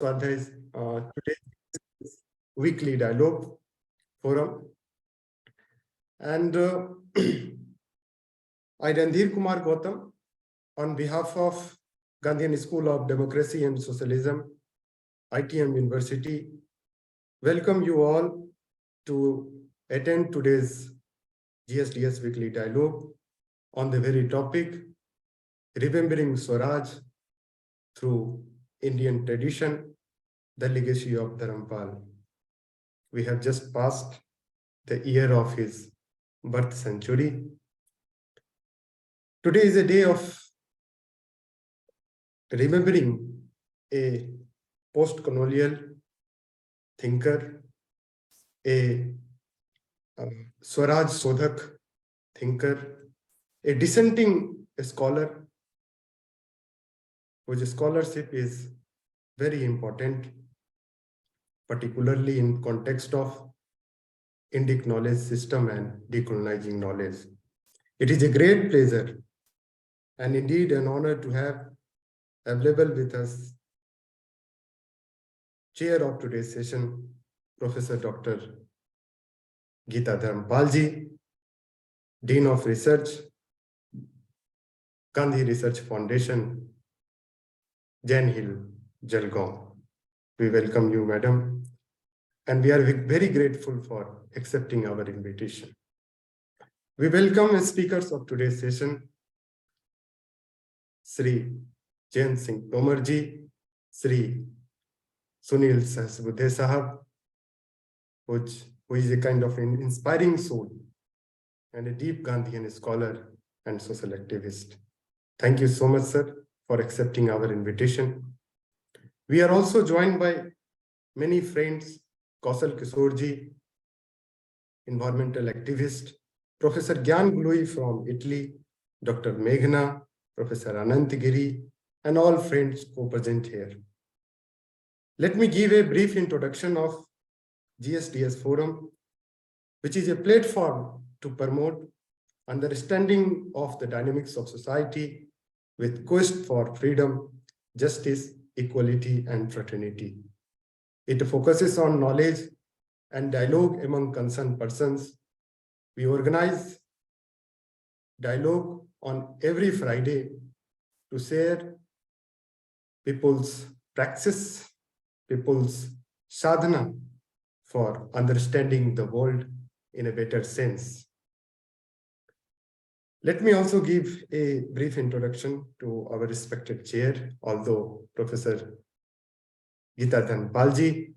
Swadhyay's today's weekly dialogue forum. And I, Randhir Kumar Gautam, on behalf of Gandhian School of Democracy and Socialism, ITM University, welcome you all to attend today's GSDS weekly dialogue on the very topic, remembering Swaraj through Indian tradition, the legacy of Dharampal. We have just passed the year of his birth century. Today is a day of remembering a post-colonial thinker, a Swaraj Sodhak thinker, a dissenting scholar whose scholarship is very important, particularly in context of Indic knowledge system and decolonizing knowledge. It is a great pleasure and indeed an honor to have available with us chair of today's session, Professor Dr. Gita Dharampal, Dean of Research, Gandhi Research Foundation, Jain Hill, Jalgaon. We welcome you, madam, and we are very grateful for accepting our invitation. We welcome as speakers of today's session, Shri Jain Singh Tomar ji, Shri Sunil Sahasrabudhey Sahab, who is a kind of an inspiring soul and a deep Gandhian scholar and social activist. Thank you so much, sir, for accepting our invitation. We are also joined by many friends, Kausal Kisorji, environmental activist, Professor Gyan Glui from Italy, Dr. Meghna, Professor Anantagiri, and all friends co-present here. Let me give a brief introduction of GSDS Forum, which is a platform to promote understanding of the dynamics of society with quest for freedom, justice, equality, and fraternity. It focuses on knowledge and dialogue among concerned persons. We organize dialogue on every Friday to share people's praxis, people's sadhana for understanding the world in a better sense. Let me also give a brief introduction to our respected chair, although Professor Gita Dharampal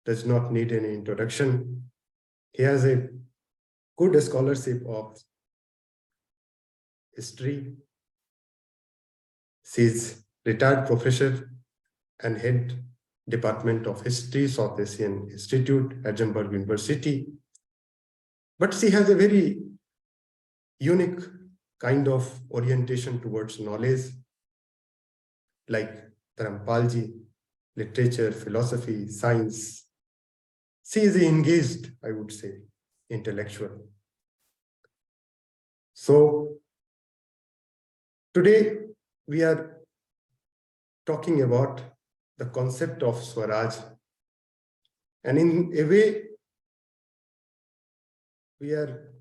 does not need any introduction. He has a good scholarship of history. She is retired professor and head Department of History, South Asian Institute at Edinburgh University. But she has a very unique kind of orientation towards knowledge, like Dharampal, literature, philosophy, science. She is engaged, I would say, intellectual. So today we are talking about the concept of Swaraj. And in a way, we are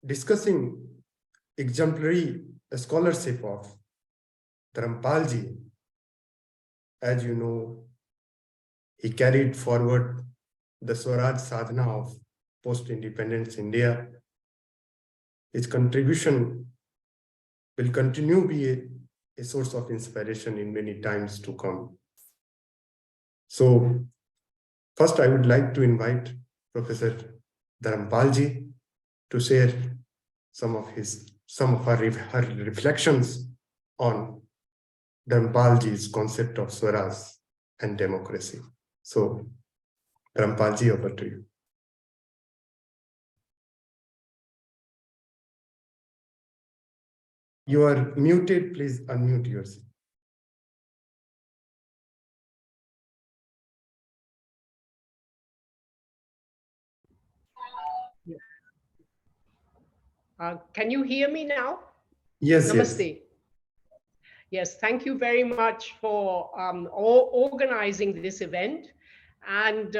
discussing exemplary scholarship of Dharampal. As you know, he carried forward the Swaraj sadhana of post-independence India. His contribution will continue to be a source of inspiration in many times to come. So first, I would like to invite Professor Dharampal to share some of her reflections on Dharampal's concept of Swaraj and democracy. So, Dharampal, over to you. You are muted, please unmute yourself. Can you hear me now? Yes, Namaste. yes. Yes, thank you very much for organizing this event, and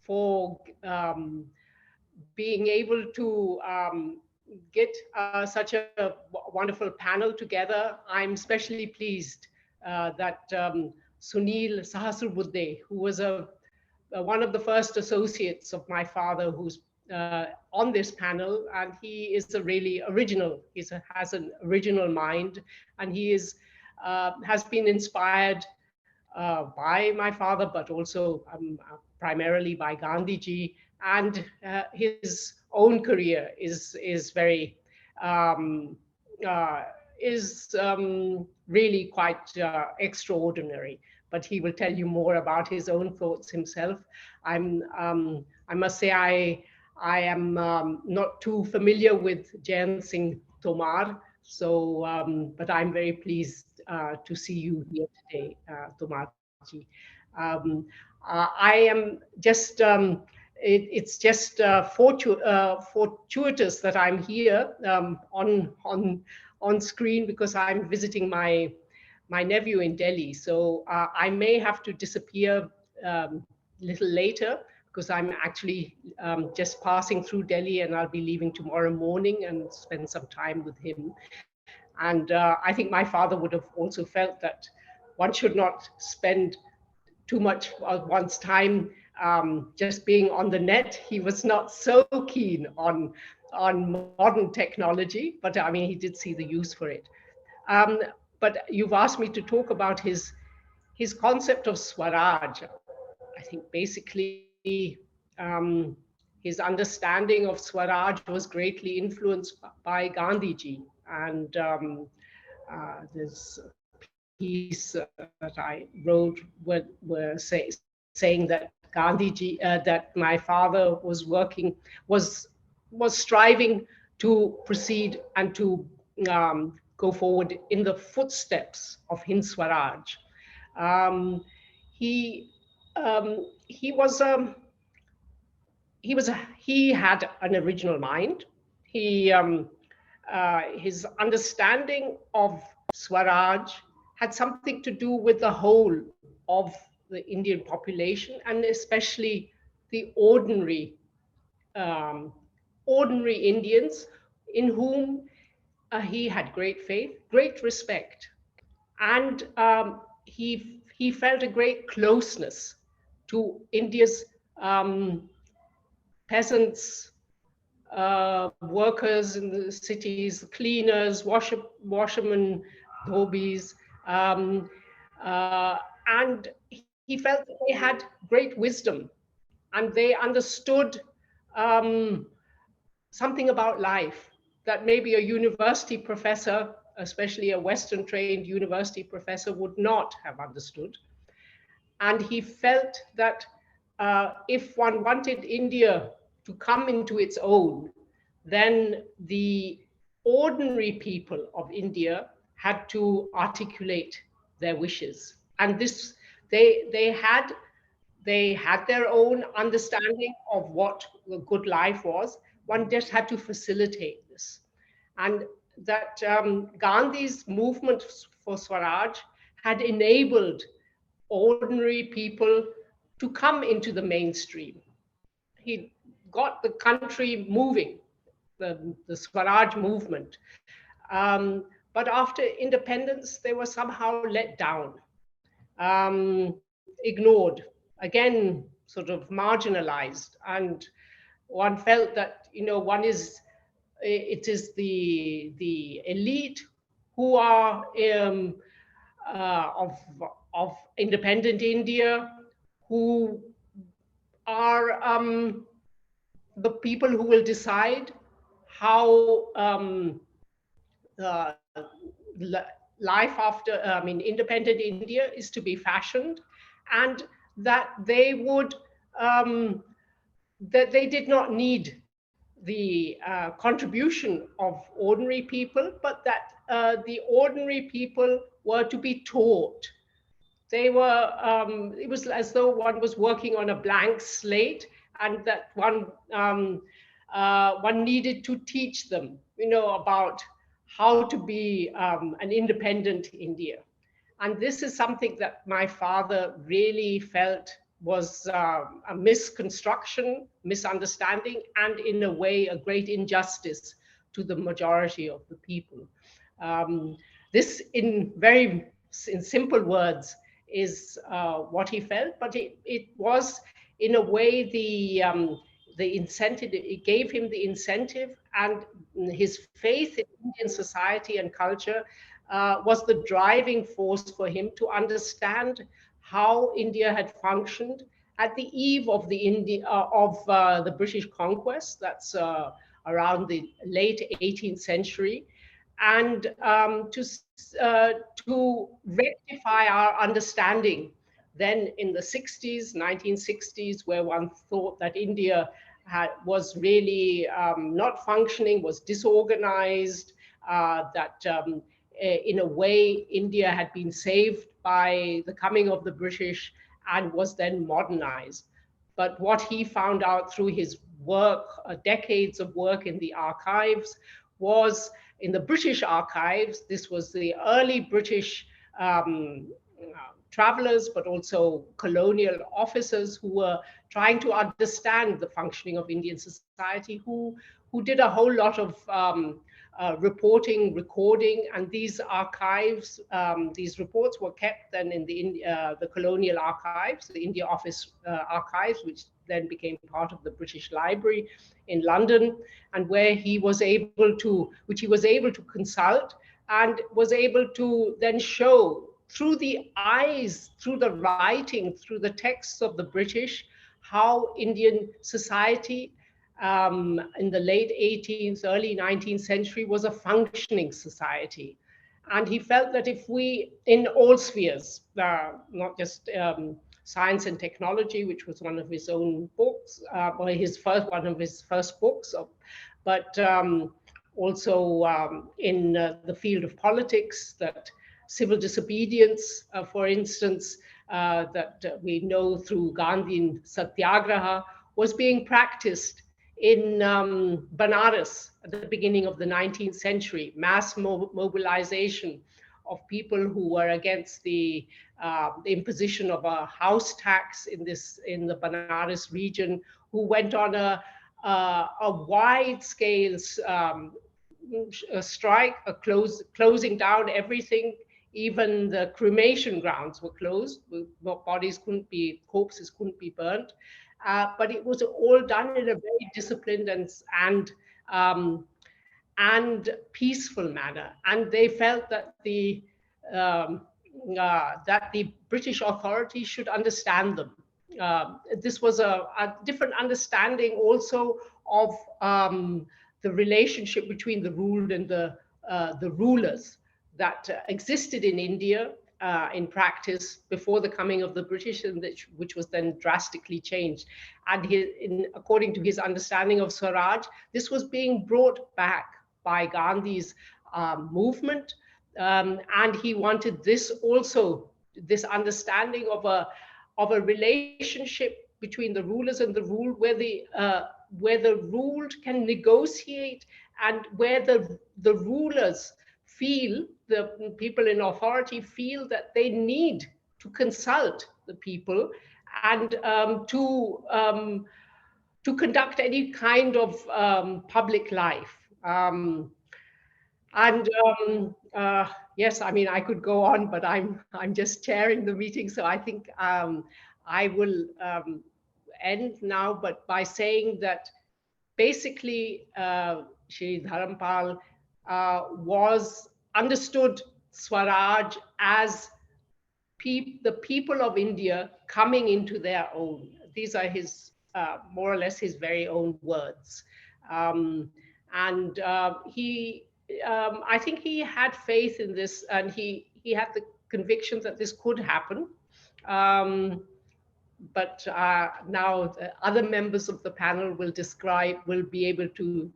for being able to get such a wonderful panel together. I'm especially pleased that Sunil Sahasrabudhey, who was one of the first associates of my father, who's on this panel, and he is a really original. Has an original mind, and he is has been inspired by my father, but also primarily by Gandhiji, and his own career is very um, uh, really quite extraordinary. But he will tell you more about his own thoughts himself. I must say I am not too familiar with Jain Singh Tomar, so but I'm very pleased to see you here today, Tomarji. Um, I am just it's just fortuitous that I'm here on screen, because I'm visiting my nephew in Delhi. So I may have to disappear a little later, because I'm actually just passing through Delhi, and I'll be leaving tomorrow morning and spend some time with him. And I think my father would have also felt that one should not spend too much of one's time just being on the net. He was not so keen on modern technology, but I mean, he did see the use for it. Um, but you've asked me to talk about his concept of Swaraj. I think basically his understanding of Swaraj was greatly influenced by Gandhiji. And there's a piece that I wrote saying that Gandhiji, that my father was working, was was striving to proceed and to go forward in the footsteps of Hind Swaraj. Um, he he was he had an original mind. He his understanding of Swaraj had something to do with the whole of the Indian population, and especially the um, ordinary Indians, in whom he had great faith, great respect, and he felt a great closeness to India's peasants, workers in the cities, cleaners, washermen, dhobis, um, uh, and he felt that they had great wisdom, and they understood um, something about life that maybe a university professor, especially a Western trained university professor, would not have understood. And he felt that if one wanted India to come into its own, then the ordinary people of India had to articulate their wishes. And this, they had their own understanding of what a good life was. One just had to facilitate this. And that Gandhi's movement for Swaraj had enabled ordinary people to come into the mainstream. He got the country moving, the Swaraj movement. But after independence, they were somehow let down, ignored, again, sort of marginalized. And one felt that, it is the elite who are of independent India, who are the people who will decide how uh, life after, independent India is to be fashioned, and that they would, that they did not need the contribution of ordinary people, but that the ordinary people were to be taught. They were, it was as though one was working on a blank slate, and that one needed to teach them, about how to be an independent India. And this is something that my father really felt was a misconstruction, misunderstanding, and in a way, a great injustice to the majority of the people. This, in simple words, is what he felt, but it was, in a way, the incentive. It gave him the incentive, and his faith in Indian society and culture was the driving force for him to understand how India had functioned at the eve of the British conquest. That's around the late 18th century, and to rectify our understanding then in the 60s, 1960s, where one thought that India was really not functioning, was disorganized, that in a way India had been saved by the coming of the British and was then modernized. But what he found out through his work, decades of work in the archives, was in the British archives. This was the early British travelers, but also colonial officers who were trying to understand the functioning of Indian society, who did a whole lot of reporting, recording, and these archives, these reports were kept then in the colonial archives, the India Office archives, which then became part of the British Library in London, and where which he was able to consult and was able to then show through the eyes, through the writing, through the texts of the British, how Indian society in the late 18th, early 19th century was a functioning society. And he felt that if we, in all spheres, not just science and technology, which was one of his own books, or one of his first books, but also in the field of politics, that civil disobedience, for instance, that we know through Gandhian Satyagraha, was being practiced in Benares at the beginning of the 19th century, mass mobilization of people who were against the imposition of a house tax in the Benares region, who went on a wide-scale strike, closing down everything. Even the cremation grounds were closed. Corpses couldn't be burnt. But it was all done in a very disciplined and peaceful manner. And they felt that the British authorities should understand them. This was a different understanding also of the relationship between the ruled and the rulers that existed in India in practice before the coming of the British, and which was then drastically changed. And according to his understanding of Swaraj, this was being brought back by Gandhi's movement, and he wanted this understanding of a relationship between the rulers and the ruled, where the ruled can negotiate, and where the rulers feel, the people in authority feel, that they need to consult the people and to conduct any kind of public life. Yes, I mean, I could go on, but I'm just chairing the meeting, so I think I will end now, but by saying that basically Shri Dharampal understood Swaraj as the people of India coming into their own. These are his, more or less his very own words. I think he had faith in this, and he had the conviction that this could happen. But now the other members of the panel will be able to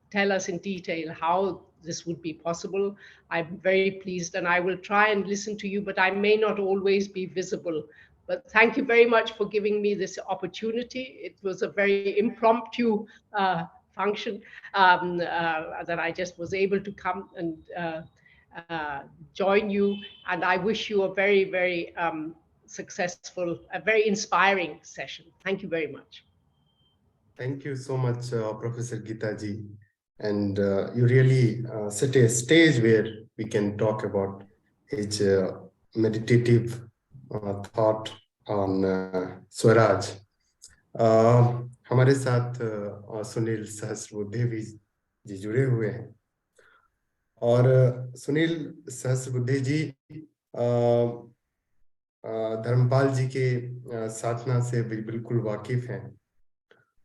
tell us in detail how this would be possible. I'm very pleased, and I will try and listen to you, but I may not always be visible. But thank you very much for giving me this opportunity. It was a very impromptu function, that I just was able to come and join you. And I wish you a very, very successful, a very inspiring session. Thank you very much. Thank you so much, Professor Gita ji. And you really set a stage where we can talk about his meditative thought on Swaraj. हमारे साथ सुनील सहस्रबुद्धे भी जी जुड़े हुए हैं, और सुनील सहस्रबुद्धे जी धर्मपाल जी के साधना से बिल्कुल वाकिफ हैं,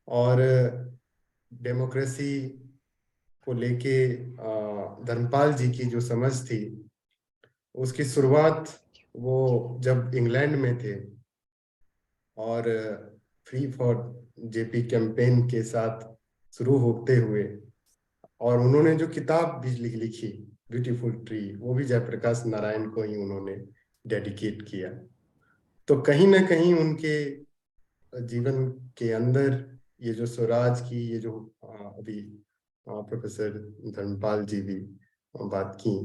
और डेमोक्रेसी को लेके धर्मपाल जी की जो समझ थी, उसकी शुरुआत वो जब इंग्लैंड में थे और फ्री फॉर जेपी कैंपेन के साथ शुरू होते हुए, और उन्होंने जो किताब भी लिखी ब्यूटीफुल ट्री, वो भी जयप्रकाश नारायण को ही उन्होंने डेडिकेट किया। तो कहीं ना कहीं उनके जीवन के अंदर ये जो स्वराज की, ये जो अभी प्रोफेसर धर्मपाल जी भी बात की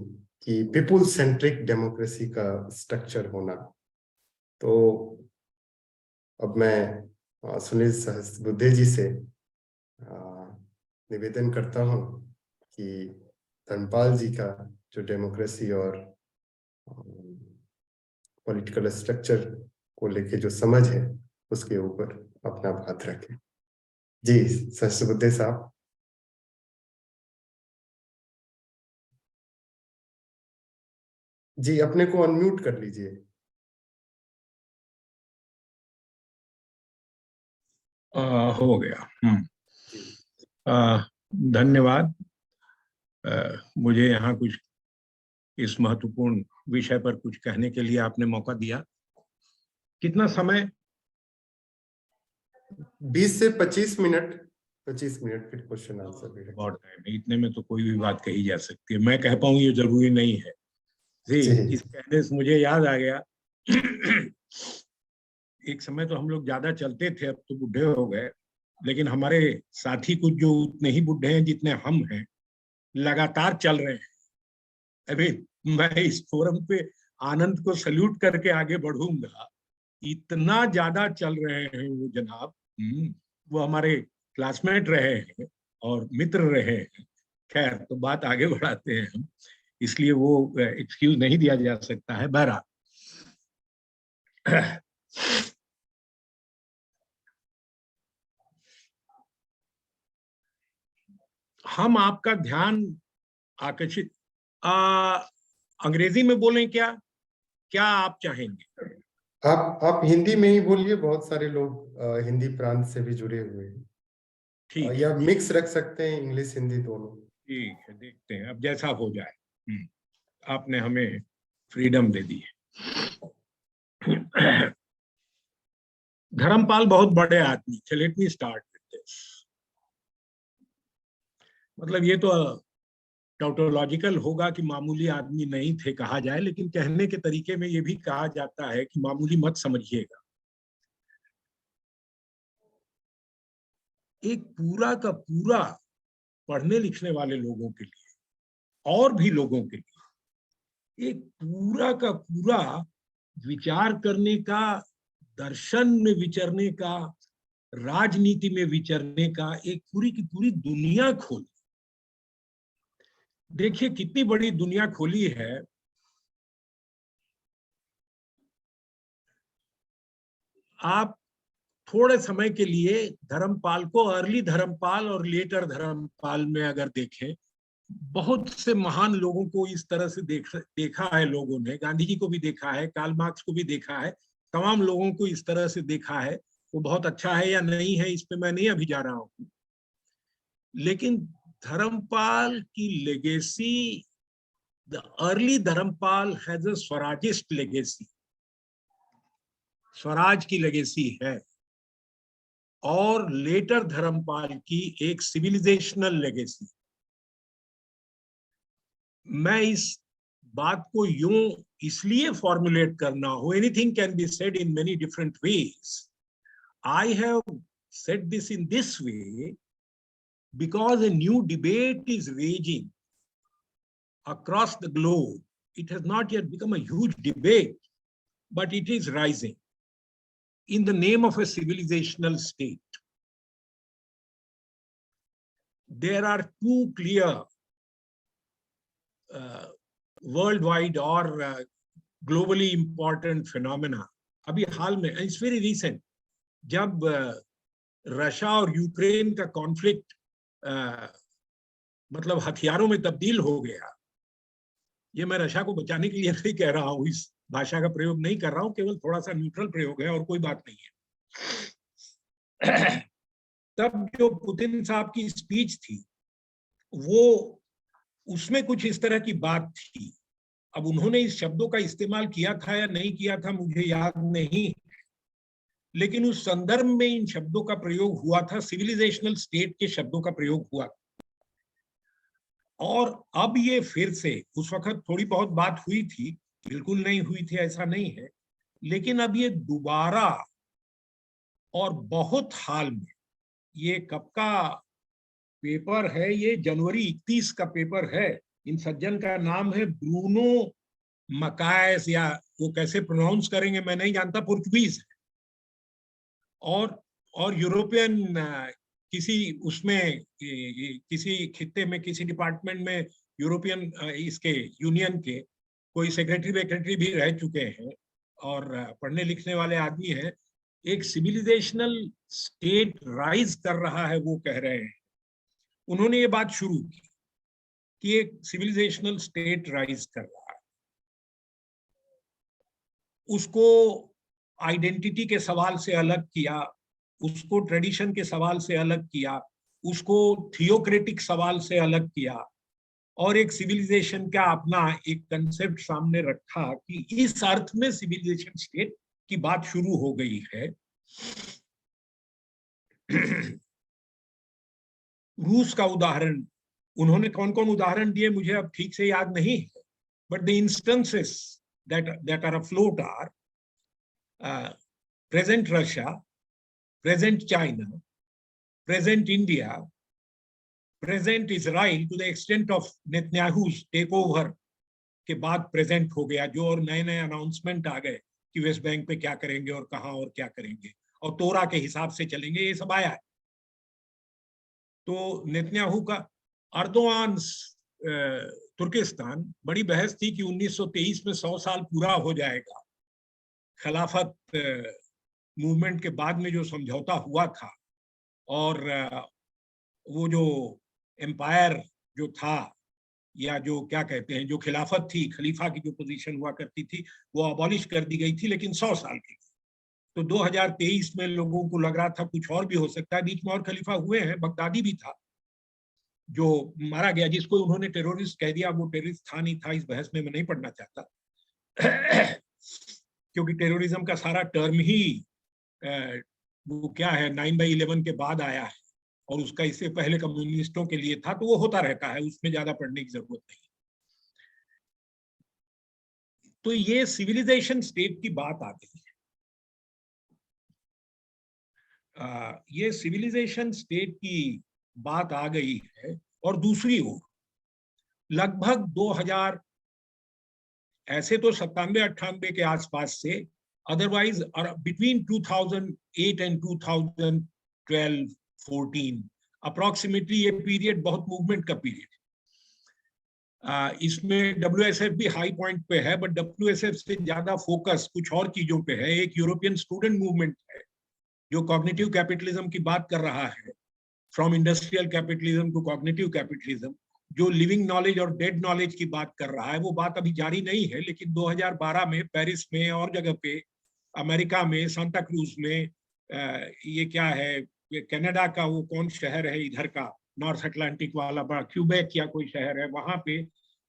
कि पीपुल सेंट्रिक डेमोक्रेसी का स्ट्रक्चर होना, तो अब मैं सुनील सहस्रबुद्धे जी से निवेदन करता हूं कि धर्मपाल जी का जो डेमोक्रेसी और पॉलिटिकल स्ट्रक्चर को लेके जो समझ है, उसके ऊपर अपना बात रखें। जी सहस्रबुद्धे साहब। जी अपने को अनम्यूट कर लीजिए। हो गया। धन्यवाद मुझे यहाँ कुछ इस महत्वपूर्ण विषय पर कुछ कहने के लिए आपने मौका दिया। कितना समय? 20 से 25 मिनट, 25 मिनट फिर क्वेश्चन आंसर भी। बहुत टाइम है, इतने में तो कोई भी बात कही जा सकती है। मैं कह पाऊँ ये जरूरी नहीं है जी। इस कहने से मुझे याद आ गया एक समय तो हम लोग ज्यादा चलते थे, अब तो बूढ़े हो गए, लेकिन हमारे साथी कुछ जो उतने ही बूढ़े हैं जितने हम हैं, लगातार चल रहे हैं। अभी मैं इस फोरम पे आनंद को सल्यूट करके आगे बढ़ूंगा, इतना ज्यादा चल रहे हैं वो जनाब। वो हमारे क्लासमेट रहे हैं और मित्र रहे हैं। खैर, तो बात आगे बढ़ाते हैं हम, इसलिए वो एक्सक्यूज नहीं दिया जा सकता है। बहरहाल हम आपका ध्यान आकर्षित, अंग्रेजी में बोलें क्या आप चाहेंगे? आप हिंदी में ही बोलिए, बहुत सारे लोग हिंदी प्रांत से भी जुड़े हुए हैं। ठीक, या मिक्स रख सकते हैं, इंग्लिश हिंदी दोनों। ठीक है, देखते हैं अब जैसा हो जाए। आपने हमें फ्रीडम दे दी है। धर्मपाल बहुत बड़े आदमी थे। Let me start with this. मतलब ये तो टाउटोलॉजिकल होगा कि मामूली आदमी नहीं थे कहा जाए, लेकिन कहने के तरीके में ये भी कहा जाता है कि मामूली मत समझिएगा। एक पूरा का पूरा पढ़ने लिखने वाले लोगों के लिए और भी लोगों के लिए एक पूरा का पूरा विचार करने का, दर्शन में विचरने का, राजनीति में विचरने का एक पूरी की पूरी दुनिया खोली। देखिए कितनी बड़ी दुनिया खोली है। आप थोड़े समय के लिए धर्मपाल को अर्ली धर्मपाल और लेटर धर्मपाल में अगर देखें, बहुत से महान लोगों को इस तरह से देखा है लोगों ने। गांधी जी को भी देखा है, कार्ल मार्क्स को भी देखा है, तमाम लोगों को इस तरह से देखा है। वो बहुत अच्छा है या नहीं है इस पे मैं नहीं अभी जा रहा हूं, लेकिन धर्मपाल की legacy, the early Dharampal has a Swarajist legacy. Swaraj की लेगेसी है। और लेटर धर्मपाल की एक सिविलाइजेशनल लेगेसी। मैं इस बात को यूं इसलिए फॉर्मुलेट करना हो, anything can be said in many different ways. I have said this in this way because a new debate is raging across the globe. It has not yet become a huge debate, but it is rising in the name of a civilizational state. There are two clear worldwide or globally important phenomena. अभी हाल में, it's very recent, जब Russia और Ukraine का conflict मतलब हथियारों में तब्दील हो गया, ये मैं रशिया को बचाने के लिए नहीं कह रहा हूँ, इस भाषा का प्रयोग नहीं कर रहा हूँ, केवल थोड़ा सा न्यूट्रल प्रयोग है और कोई बात नहीं है। तब जो पुतिन साहब की स्पीच थी वो, उसमें कुछ इस तरह की बात थी। अब उन्होंने इस शब्दों का इस्तेमाल किया था या नहीं किया था मुझे याद नहीं, लेकिन उस संदर्भ में इन शब्दों का प्रयोग हुआ था, सिविलाइजेशनल स्टेट के शब्दों का प्रयोग हुआ। और अब ये फिर से, उस वक्त थोड़ी बहुत बात हुई थी, बिल्कुल नहीं हुई थी ऐसा नहीं है, लेकिन अब ये दोबारा और बहुत हाल में, ये कब का पेपर है, ये जनवरी 31 का पेपर है। इन सज्जन का नाम है ब्रूनो मकायस, या वो कैसे प्रोनाउंस करेंगे मैं नहीं जानता, पुर्तगीज है। और यूरोपियन किसी उसमें किसी खित्ते में किसी डिपार्टमेंट में यूरोपियन इसके यूनियन के कोई सेक्रेटरी भी रह चुके हैं और पढ़ने लिखने वाले आदमी हैं। एक सिविलाइजेशनल स्टेट राइज कर रहा है, वो कह रहे हैं, उन्होंने ये बात शुरू की कि एक सिविलाइजेशनल स्टेट राइज कर रहा है। उसको आइडेंटिटी के सवाल से अलग किया, उसको ट्रेडिशन के सवाल से अलग किया, उसको थियोक्रेटिक सवाल से अलग किया, और एक सिविलाइजेशन का अपना एक कंसेप्ट सामने रखा कि इस अर्थ में सिविलाइजेशन स्टेट की बात शुरू हो गई है। रूस का उदाहरण, उन्होंने कौन कौन उदाहरण दिए मुझे अब ठीक से याद नहीं है, but the instances that are afloat are present Russia, present China, present India, present Israel to the extent of Netanyahu's takeover के बाद प्रेजेंट हो गया जो, और नए नए अनाउंसमेंट आ गए कि वेस्ट बैंक पे क्या करेंगे और कहां और क्या करेंगे और तोरा के हिसाब से चलेंगे, ये सब आया है। तो नेतन्याहू का अर्दोआन तुर्किस्तान, बड़ी बहस थी कि 1923 में 100 साल पूरा हो जाएगा खिलाफत मूवमेंट के बाद में जो समझौता हुआ था, और वो जो एम्पायर जो था, या जो क्या कहते हैं, जो खिलाफत थी, खलीफा की जो पोजीशन हुआ करती थी, वो अबॉलिश कर दी गई थी, लेकिन 100 साल की। तो 2023 में लोगों को लग रहा था कुछ और भी हो सकता है। बीच में और खलीफा हुए हैं, बगदादी भी था जो मारा गया, जिसको उन्होंने टेररिस्ट कह दिया। वो टेररिस्ट था नहीं था, इस बहस में मैं नहीं पढ़ना चाहता क्योंकि टेररिज्म का सारा टर्म ही वो क्या है, 9/11 के बाद आया है, और उसका इससे पहले कम्युनिस्टों के लिए था, तो वो होता रहता है, उसमें ज्यादा पढ़ने की जरूरत नहीं। तो ये सिविलाइजेशन स्टेट की बात आ गई है। ये सिविलाइजेशन स्टेट की बात आ गई है, और दूसरी ओर लगभग 2000, ऐसे तो 97-98 के आसपास से, अदरवाइज बिटवीन 2008 एंड 2012-14 अप्रोक्सीमेटली ये पीरियड बहुत मूवमेंट का पीरियड। इसमें WSF भी हाई पॉइंट पे है, बट WSF से ज्यादा फोकस कुछ और चीजों पे है। एक यूरोपियन स्टूडेंट मूवमेंट है जो कॉग्निटिव कैपिटलिज्म की बात कर रहा है, from industrial capitalism to cognitive capitalism, जो लिविंग नॉलेज और डेड नॉलेज की बात कर रहा है। वो बात अभी जारी नहीं है, लेकिन 2012 में पेरिस में और जगह पे, अमेरिका में सांता क्रूज में, ये क्या है, ये कनाडा का वो कौन शहर है इधर का, नॉर्थ अटलांटिक वाला, बड़ा क्यूबेक या कोई शहर है, वहां पे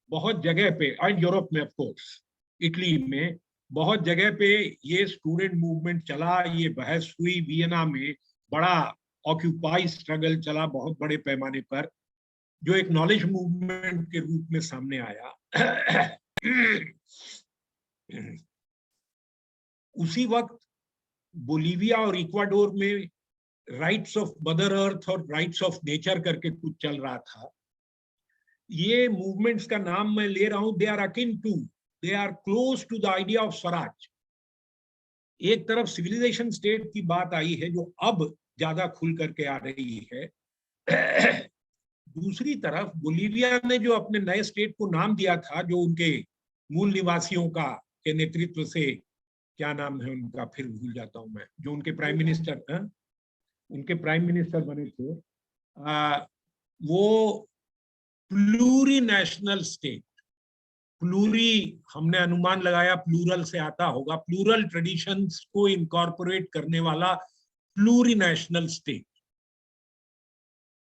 बहुत जगह पे, और यूरोप में ऑफ कोर्स, इटली में बहुत जगह पे ये स्टूडेंट मूवमेंट चला, ये बहस हुई। वियना में बड़ा ऑक्यूपाई स्ट्रगल चला बहुत बड़े पैमाने पर, जो एक नॉलेज मूवमेंट के रूप में सामने आया। उसी वक्त बोलीविया और इक्वाडोर में राइट्स ऑफ मदर अर्थ और राइट्स ऑफ नेचर करके कुछ चल रहा था। ये मूवमेंट्स का नाम मैं ले रहा हूं, they are akin to, they are close to the idea of swaraj. एक तरफ सिविलाइजेशन स्टेट की बात आई है जो अब ज्यादा खुल करके आ रही है, दूसरी तरफ बोलीविया ने जो अपने नए स्टेट को नाम दिया था, जो उनके मूल निवासियों का के नेतृत्व से, क्या नाम है उनका, फिर भूल जाता हूं मैं, जो उनके प्राइम मिनिस्टर हैं, उनके प्राइम मिनिस्टर बने थे, वो प्लूरी नेशनल स्टेट, प्लूरी हमने अनुमान लगाया प्लूरल से आता होगा, प्लूरल ट्रेडिशंस को इनकॉर्पोरेट करने वाला plurinational state.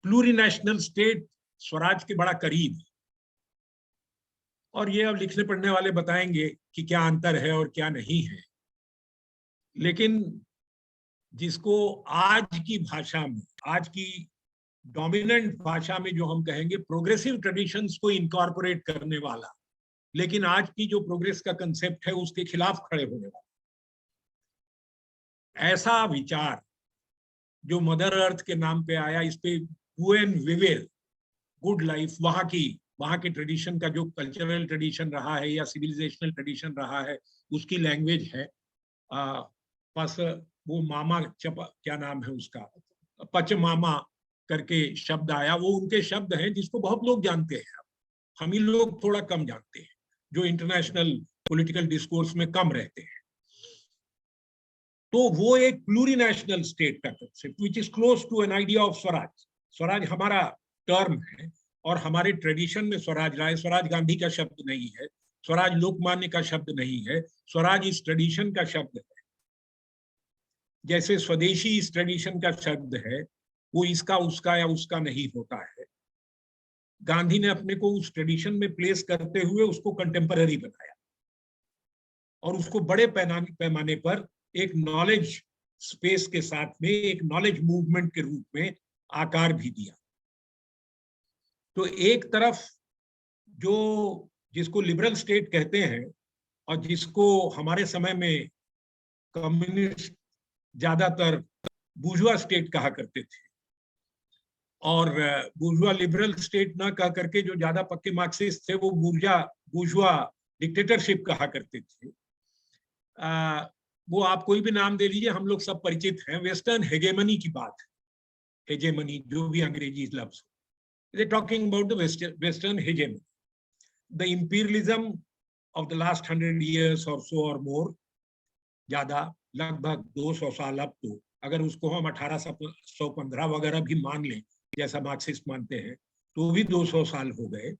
Plurinational state Swaraj के बड़ा करीब है, और ये अब लिखने पढ़ने वाले बताएंगे कि क्या अंतर है और क्या नहीं है। लेकिन जिसको आज की भाषा में, आज की डोमिनेंट भाषा में जो हम कहेंगे प्रोग्रेसिव ट्रेडिशंस को इनकॉर्पोरेट करने वाला, लेकिन आज की जो प्रोग्रेस का कंसेप्ट है उसके खिलाफ खड़े होने वाला, ऐसा विचार जो मदर अर्थ के नाम पे आया, इस पे बुएन विवेल, गुड लाइफ, वहां के ट्रेडिशन का जो कल्चरल ट्रेडिशन रहा है या सिविलाइजेशनल ट्रेडिशन रहा है, उसकी लैंग्वेज है। बस वो मामा क्या नाम है उसका, पचमामा करके शब्द आया, वो उनके शब्द हैं जिसको बहुत लोग जानते हैं, हम ही लोग थोड़ा कम जानते हैं, जो इंटरनेशनल पॉलिटिकल डिस्कोर्स में कम रहते हैं। तो वो एक प्लूरीनेशनल स्टेट का concept which is close to an idea of swaraj. Swaraj हमारा टर्म है और हमारे ट्रेडिशन में स्वराज रहा है। स्वराज गांधी का शब्द नहीं है, स्वराज लोकमान्य का शब्द नहीं है, स्वराज इस ट्रेडिशन का शब्द है। जैसे स्वदेशी इस ट्रेडिशन का शब्द है, वो इसका उसका या उसका नहीं होता है। गांधी ने अपने को उस ट्रेडिशन में प्लेस करते हुए उसको कंटेम्पररी बनाया और उसको बड़े पैमाने पर एक नॉलेज स्पेस के साथ में एक नॉलेज मूवमेंट के रूप में आकार भी दिया। तो एक तरफ जो जिसको लिबरल स्टेट कहते हैं और जिसको हमारे समय में कम्युनिस्ट ज्यादातर बुर्जुआ स्टेट कहा करते थे, और बुर्जुआ लिबरल स्टेट ना कह करके जो ज्यादा पक्के मार्क्सिस्ट थे वो बुर्जुआ डिक्टेटरशिप कहा करते थे। वो आप कोई भी नाम दे लीजिए, हम लोग सब परिचित हैं। वेस्टर्न हेगेमनी की बात है, हेगेमनी जो भी अंग्रेजी लफ्ज, they talking about the western hegemony, the imperialism of the last 100 years or so or more, ज्यादा लगभग 200 साल। अब तो अगर उसको हम 1815 वगैरह भी मान लें जैसा मार्क्सिस्ट मानते हैं, तो भी 200 साल हो गए,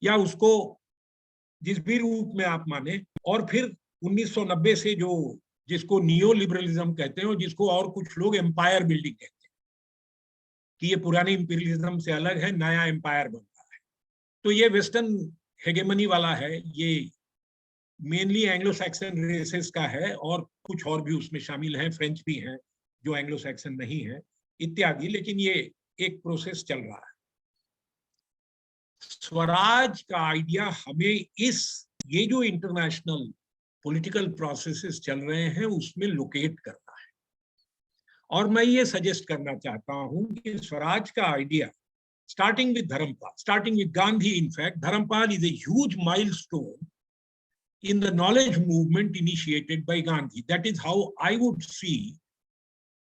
या उसको जिस भी रूप में आप माने। और फिर 1990 से जो जिसको नियो लिबरलिज्म कहते हैं और जिसको और कुछ लोग एम्पायर बिल्डिंग कहते हैं कि ये पुराने इंपीरियलिज्म से अलग है, नया एम्पायर बन रहा है। तो ये वेस्टर्न हेगेमनी वाला है, ये मेनली एंग्लो सैक्सन रेसेस का है और कुछ और भी उसमें शामिल हैं, फ्रेंच भी हैं जो एंग्लो सैक्सन नहीं है इत्यादि, लेकिन ये एक प्रोसेस चल रहा है। स्वराज का आइडिया हमें ये जो इंटरनेशनल पॉलिटिकल प्रोसेसेस चल रहे हैं उसमें लोकेट करना है। और मैं ये सजेस्ट करना चाहता हूं कि स्वराज का idea starting with Dharampal, starting with Gandhi, in fact, Dharampal is a huge milestone in the knowledge movement initiated by Gandhi. That is how I would see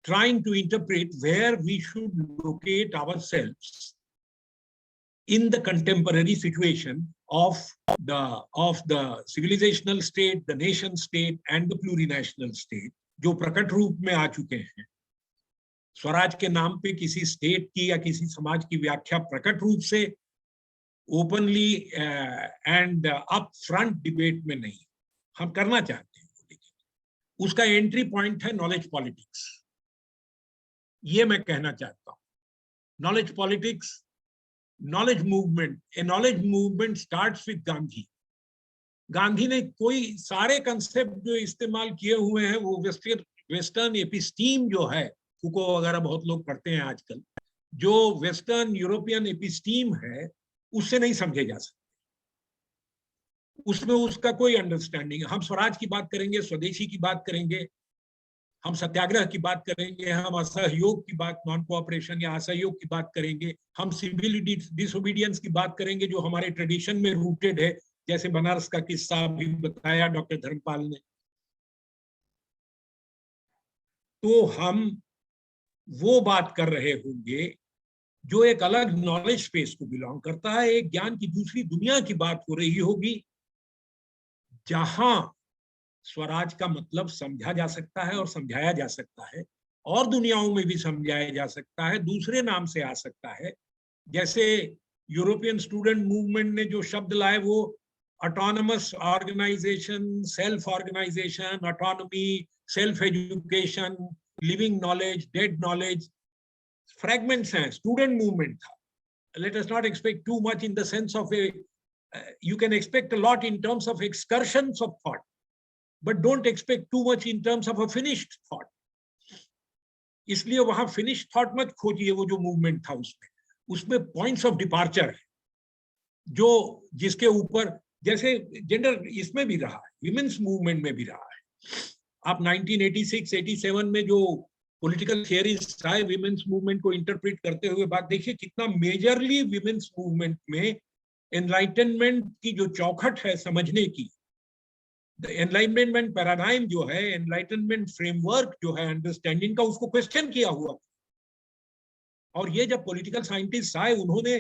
trying to interpret where we should locate ourselves in the contemporary situation of the civilizational state, the nation state and the plurinational state, जो प्रकट रूप में आ चुके हैं। स्वराज के नाम पे किसी स्टेट की या किसी समाज की व्याख्या प्रकट रूप से openly and up front debate में नहीं हम करना चाहते हैं, लेकिन उसका एंट्री पॉइंट है नॉलेज पॉलिटिक्स। ये मैं कहना चाहता हूं, knowledge politics, knowledge movement. A knowledge movement starts with Gandhi. Gandhi ने कोई सारे कंसेप्ट जो इस्तेमाल किए हुए हैं वो वेस्टर्न एपिस्टीम जो है, फुको वगैरह बहुत लोग पढ़ते हैं आजकल, जो वेस्टर्न यूरोपियन एपिस्टीम है उससे नहीं समझे जा सकते, उसमें उसका कोई अंडरस्टैंडिंग। हम स्वराज की बात करेंगे, स्वदेशी की बात करेंगे, हम सत्याग्रह की बात करेंगे, हम असहयोग की बात, नॉन कोऑपरेशन या असहयोग की बात करेंगे, हम सिविल डिसोबीडियंस की बात करेंगे जो हमारे ट्रेडिशन में रूटेड है, जैसे बनारस का किस्सा भी बताया डॉक्टर धर्मपाल ने। तो हम वो बात कर रहे होंगे जो एक अलग नॉलेज स्पेस को बिलोंग करता है, एक ज्ञान की दूसरी दुनिया की बात हो रही होगी, जहां स्वराज का मतलब समझा जा सकता है और समझाया जा सकता है, और दुनियाओं में भी समझाया जा सकता है, दूसरे नाम से आ सकता है। जैसे यूरोपियन स्टूडेंट मूवमेंट ने जो शब्द लाए वो autonomous organisation, self organisation, autonomy, self education, living knowledge, dead knowledge, fragments हैं, स्टूडेंट मूवमेंट था। Let us not expect too much in the sense of you can expect a lot in terms of excursions of thought, but don't expect too much in terms of a finished thought. इसलिए वहां finish thought मत खोजिए, वो जो movement था उसमें points of departure है, जो जिसके ऊपर, जैसे जेंडर इसमें भी रहा है, विमेन्स मूवमेंट में भी रहा है। आप 1986-87 में जो पॉलिटिकल थियरीज आए विमेन्स मूवमेंट को इंटरप्रेट करते हुए, बात देखिए कितना मेजरली विमेन्स मूवमेंट में एनलाइटनमेंट की जो चौखट है समझने की, एनलाइटनमेंट पैराडाइम जो है, एनलाइटनमेंट फ्रेमवर्क जो है अंडरस्टैंडिंग का, उसको क्वेश्चन किया हुआ। और ये जब पॉलिटिकल साइंटिस्ट आए, उन्होंने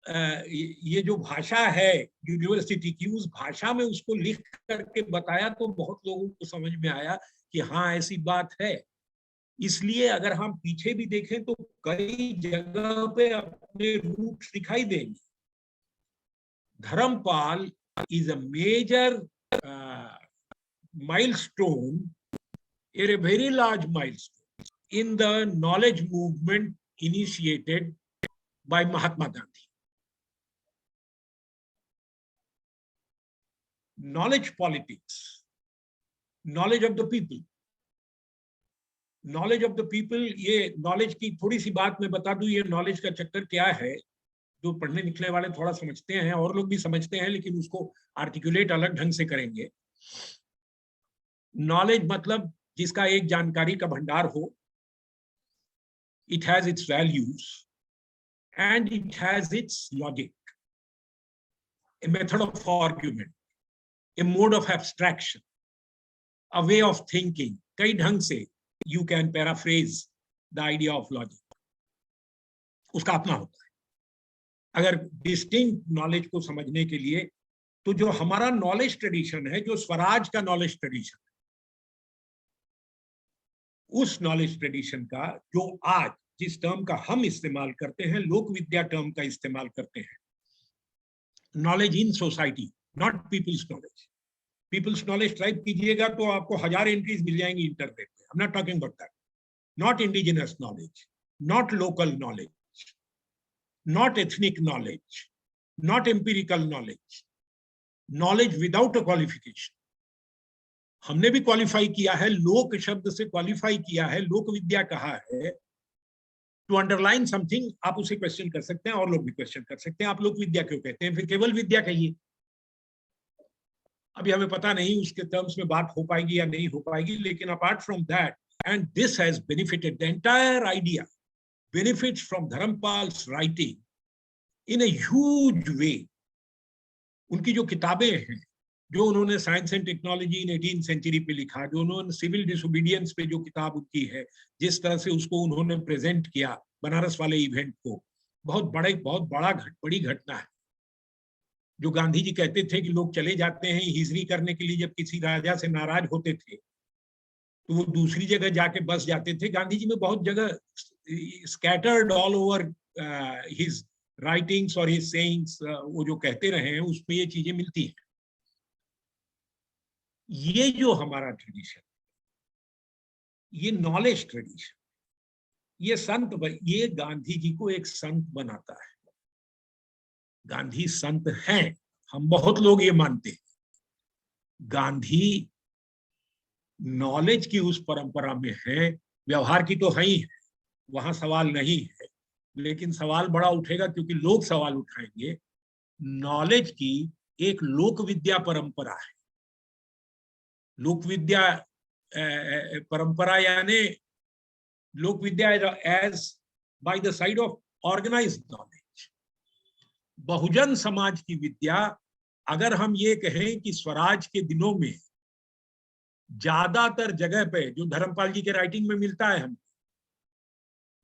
ये जो भाषा है यूनिवर्सिटी की, उस भाषा में उसको लिख करके बताया, तो बहुत लोगों को समझ में आया कि हाँ ऐसी बात है। इसलिए अगर हम पीछे भी देखें तो कई जगह पे अपने रूट्स दिखाई देंगे। Dharampal is a major milestone, a very large milestone in the knowledge movement initiated by Mahatma Gandhi. Knowledge politics, knowledge of the people, knowledge of the people, ये knowledge की थोड़ी सी बात मैं बता दूं, ये knowledge का चक्कर क्या है, जो पढ़ने लिखने वाले थोड़ा समझते हैं, और लोग भी समझते हैं, लेकिन उसको आर्टिकुलेट अलग ढंग से करेंगे। नॉलेज मतलब जिसका एक जानकारी का भंडार हो, it has its values and it has its logic, a method of argument, a mode of abstraction, a way of thinking. कई ढंग से you can paraphrase the idea of logic. उसका अपना होता है। अगर डिस्टिंक्ट नॉलेज को समझने के लिए, तो जो हमारा नॉलेज ट्रेडिशन है, जो स्वराज का नॉलेज ट्रेडिशन, उस नॉलेज ट्रेडिशन का जो आज जिस टर्म का हम इस्तेमाल करते हैं, लोक विद्या टर्म का इस्तेमाल करते हैं, knowledge in society, not people's knowledge. People's knowledge type कीजिएगा तो आपको 1000 एंट्रीज मिल जाएंगी इंटरनेट पे। I am not talking about that. Not indigenous knowledge, not local knowledge, not ethnic knowledge, not empirical knowledge, knowledge without a qualification. हमने भी qualify किया है, लोक शब्द से क्वालिफाई किया है, लोक विद्या कहा है। टू अंडरलाइन समथिंग, आप उसे क्वेश्चन कर सकते हैं, और लोग भी क्वेश्चन कर सकते हैं, आप लोक विद्या क्यों कहते हैं, फिर केवल विद्या कहिए। अभी हमें पता नहीं उसके टर्म्स में बात हो पाएगी या नहीं हो पाएगी, लेकिन apart from that, and this has benefited, the entire idea benefits from Dharampal's writing in a huge way. उनकी जो किताबें हैं, जो उन्होंने science and technology in 18th century पे लिखा, जो उन्होंने सिविल डिसोबीडियंस पे जो किताब उनकी है, जिस तरह से उसको उन्होंने प्रेजेंट किया बनारस वाले इवेंट को, बहुत बड़ी घटना है। जो गांधी जी कहते थे कि लोग चले जाते हैं हिजरी करने के लिए, जब किसी राजा से नाराज होते थे तो वो दूसरी जगह जाके बस जाते थे। गांधी जी में बहुत जगह scattered all over his writings और हिज सेइंग्स, वो जो कहते रहे हैं उसमें ये चीजें मिलती हैं। ये जो हमारा ट्रेडिशन, ये नॉलेज ट्रेडिशन, ये संत, ये गांधी जी को एक संत बनाता है। गांधी संत हैं, हम बहुत लोग ये मानते हैं। गांधी नॉलेज की उस परंपरा में है, व्यवहार की तो है ही है, वहां सवाल नहीं है, लेकिन सवाल बड़ा उठेगा क्योंकि लोग सवाल उठाएंगे। नॉलेज की एक लोक विद्या परंपरा है। लोक विद्या परंपरा यानी लोक विद्या as by the side of organised knowledge. बहुजन समाज की विद्या, अगर हम ये कहें कि स्वराज के दिनों में ज्यादातर जगह पे जो धर्मपाल जी के राइटिंग में मिलता है, हम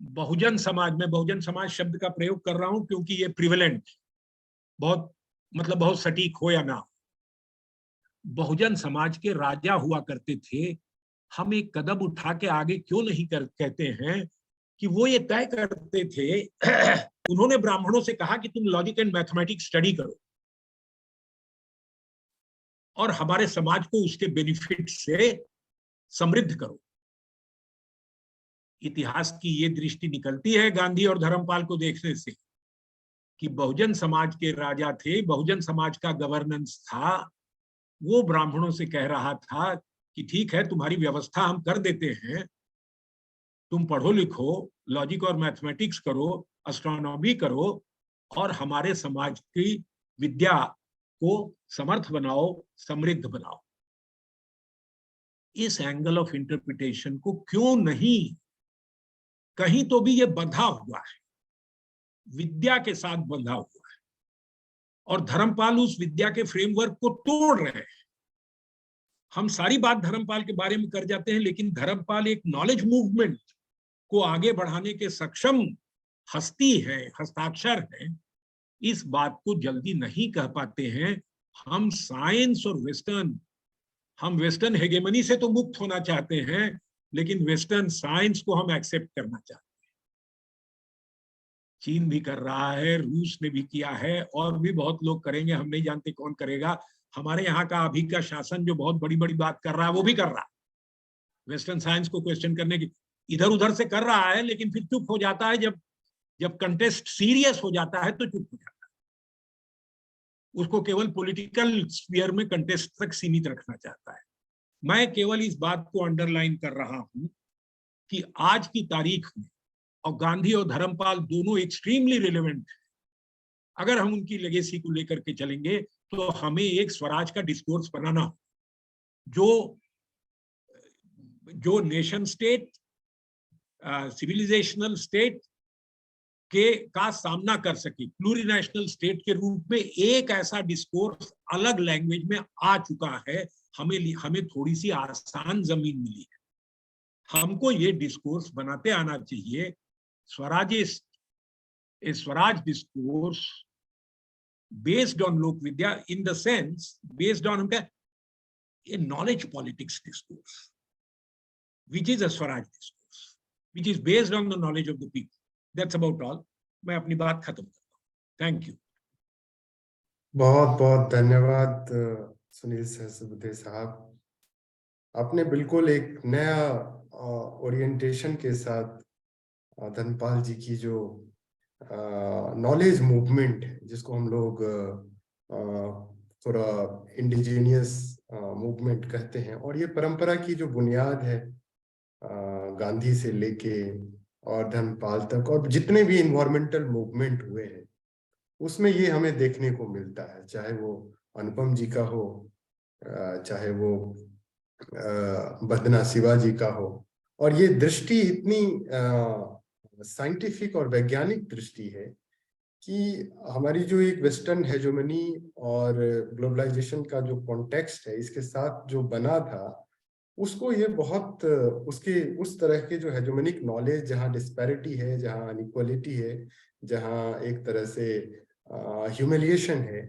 बहुजन समाज में, बहुजन समाज शब्द का प्रयोग कर रहा हूं क्योंकि ये प्रिवेलेंट, बहुत मतलब बहुत सटीक हो या ना, बहुजन समाज के राजा हुआ करते थे। हम एक कदम उठा के आगे क्यों नहीं कहते हैं कि वो ये तय करते थे उन्होंने ब्राह्मणों से कहा कि तुम लॉजिक एंड मैथमेटिक्स स्टडी करो और हमारे समाज को उसके बेनिफिट से समृद्ध करो। इतिहास की ये दृष्टि निकलती है गांधी और धर्मपाल को देखने से कि बहुजन समाज के राजा थे, बहुजन समाज का गवर्नेंस था, वो ब्राह्मणों से कह रहा था कि ठीक है तुम्हारी व्यवस्था हम कर देते हैं, तुम पढ़ो लिखो, लॉजिक और मैथमेटिक्स करो, एस्ट्रोनॉमी करो और हमारे समाज की विद्या को समर्थ बनाओ, समृद्ध बनाओ। इस एंगल ऑफ इंटरप्रिटेशन को क्यों नहीं, कहीं तो भी ये बंधा हुआ है, विद्या के साथ बंधा हुआ है और धर्मपाल उस विद्या के फ्रेमवर्क को तोड़ रहे हैं। हम सारी बात धर्मपाल के बारे में कर जाते हैं, लेकिन धर्मपाल एक नॉलेज मूवमेंट को आगे बढ़ाने के सक्षम हस्ती है, हस्ताक्षर है। इस बात को जल्दी नहीं कह पाते हैं। हम साइंस और वेस्टर्न, हम वेस्टर्न हेगेमनी से तो मुक्त होना चाहते हैं, लेकिन वेस्टर्न साइंस को हम एक्सेप्ट करना चाहते हैं। चीन भी कर रहा है, रूस ने भी किया है और भी बहुत लोग करेंगे, हम नहीं जानते कौन करेगा। हमारे यहाँ का अभी का शासन जो बहुत बड़ी बड़ी बात कर रहा है वो भी कर रहा है, वेस्टर्न साइंस को क्वेश्चन करने की इधर उधर से कर रहा है, लेकिन फिर चुप हो जाता है। जब कंटेस्ट सीरियस हो जाता है तो चुप हो जाता है, उसको केवल पॉलिटिकल स्फीयर में कंटेस्ट तक सीमित रखना चाहता है। मैं केवल इस बात को अंडरलाइन कर रहा हूं कि आज की तारीख में और गांधी और धर्मपाल दोनों एक्सट्रीमली रिलेवेंट है। अगर हम उनकी लेगेसी को लेकर के चलेंगे तो हमें एक स्वराज का डिस्कोर्स बनाना हो जो नेशन स्टेट, सिविलाइजेशनल स्टेट का सामना कर सके। प्लूरीनेशनल स्टेट के रूप में एक ऐसा डिस्कोर्स अलग लैंग्वेज में आ चुका है। हमें थोड़ी सी आसान जमीन मिली है, हमको ये डिस्कोर्स बनाते आना चाहिए। स्वराज डिस्कोर्स बेस्ड ऑन लोक विद्या, in the sense based on a knowledge politics discourse, which is a Swaraj discourse, which is based on the knowledge of the people. That's about all. मैं अपनी बात खत्म करता हूँ। Thank you. बहुत बहुत धन्यवाद सुनील सहस्रबुद्धे साहब। आपने बिल्कुल एक नया ओरिएंटेशन के साथ धर्मपाल जी की जो नॉलेज मूवमेंट है, जिसको हम लोग थोड़ा इंडिजीनियस मूवमेंट कहते हैं, और ये परंपरा की जो बुनियाद है गांधी से लेके और धर्मपाल तक, और जितने भी इन्वायरमेंटल मूवमेंट हुए हैं उसमें ये हमें देखने को मिलता है, चाहे वो अनुपम जी का हो, चाहे वो बदना शिवाजी का हो। और ये दृष्टि इतनी साइंटिफिक और वैज्ञानिक दृष्टि है कि हमारी जो एक वेस्टर्न हेजोमनी और ग्लोबलाइजेशन का जो कॉन्टेक्स्ट है इसके साथ जो बना था, उसको ये बहुत उसके उस तरह के जो हेजोमनिक नॉलेज, जहाँ डिस्पैरिटी है, जहाँ अनइक्वालिटी है, जहाँ एक तरह से ह्यूमिलिएशन है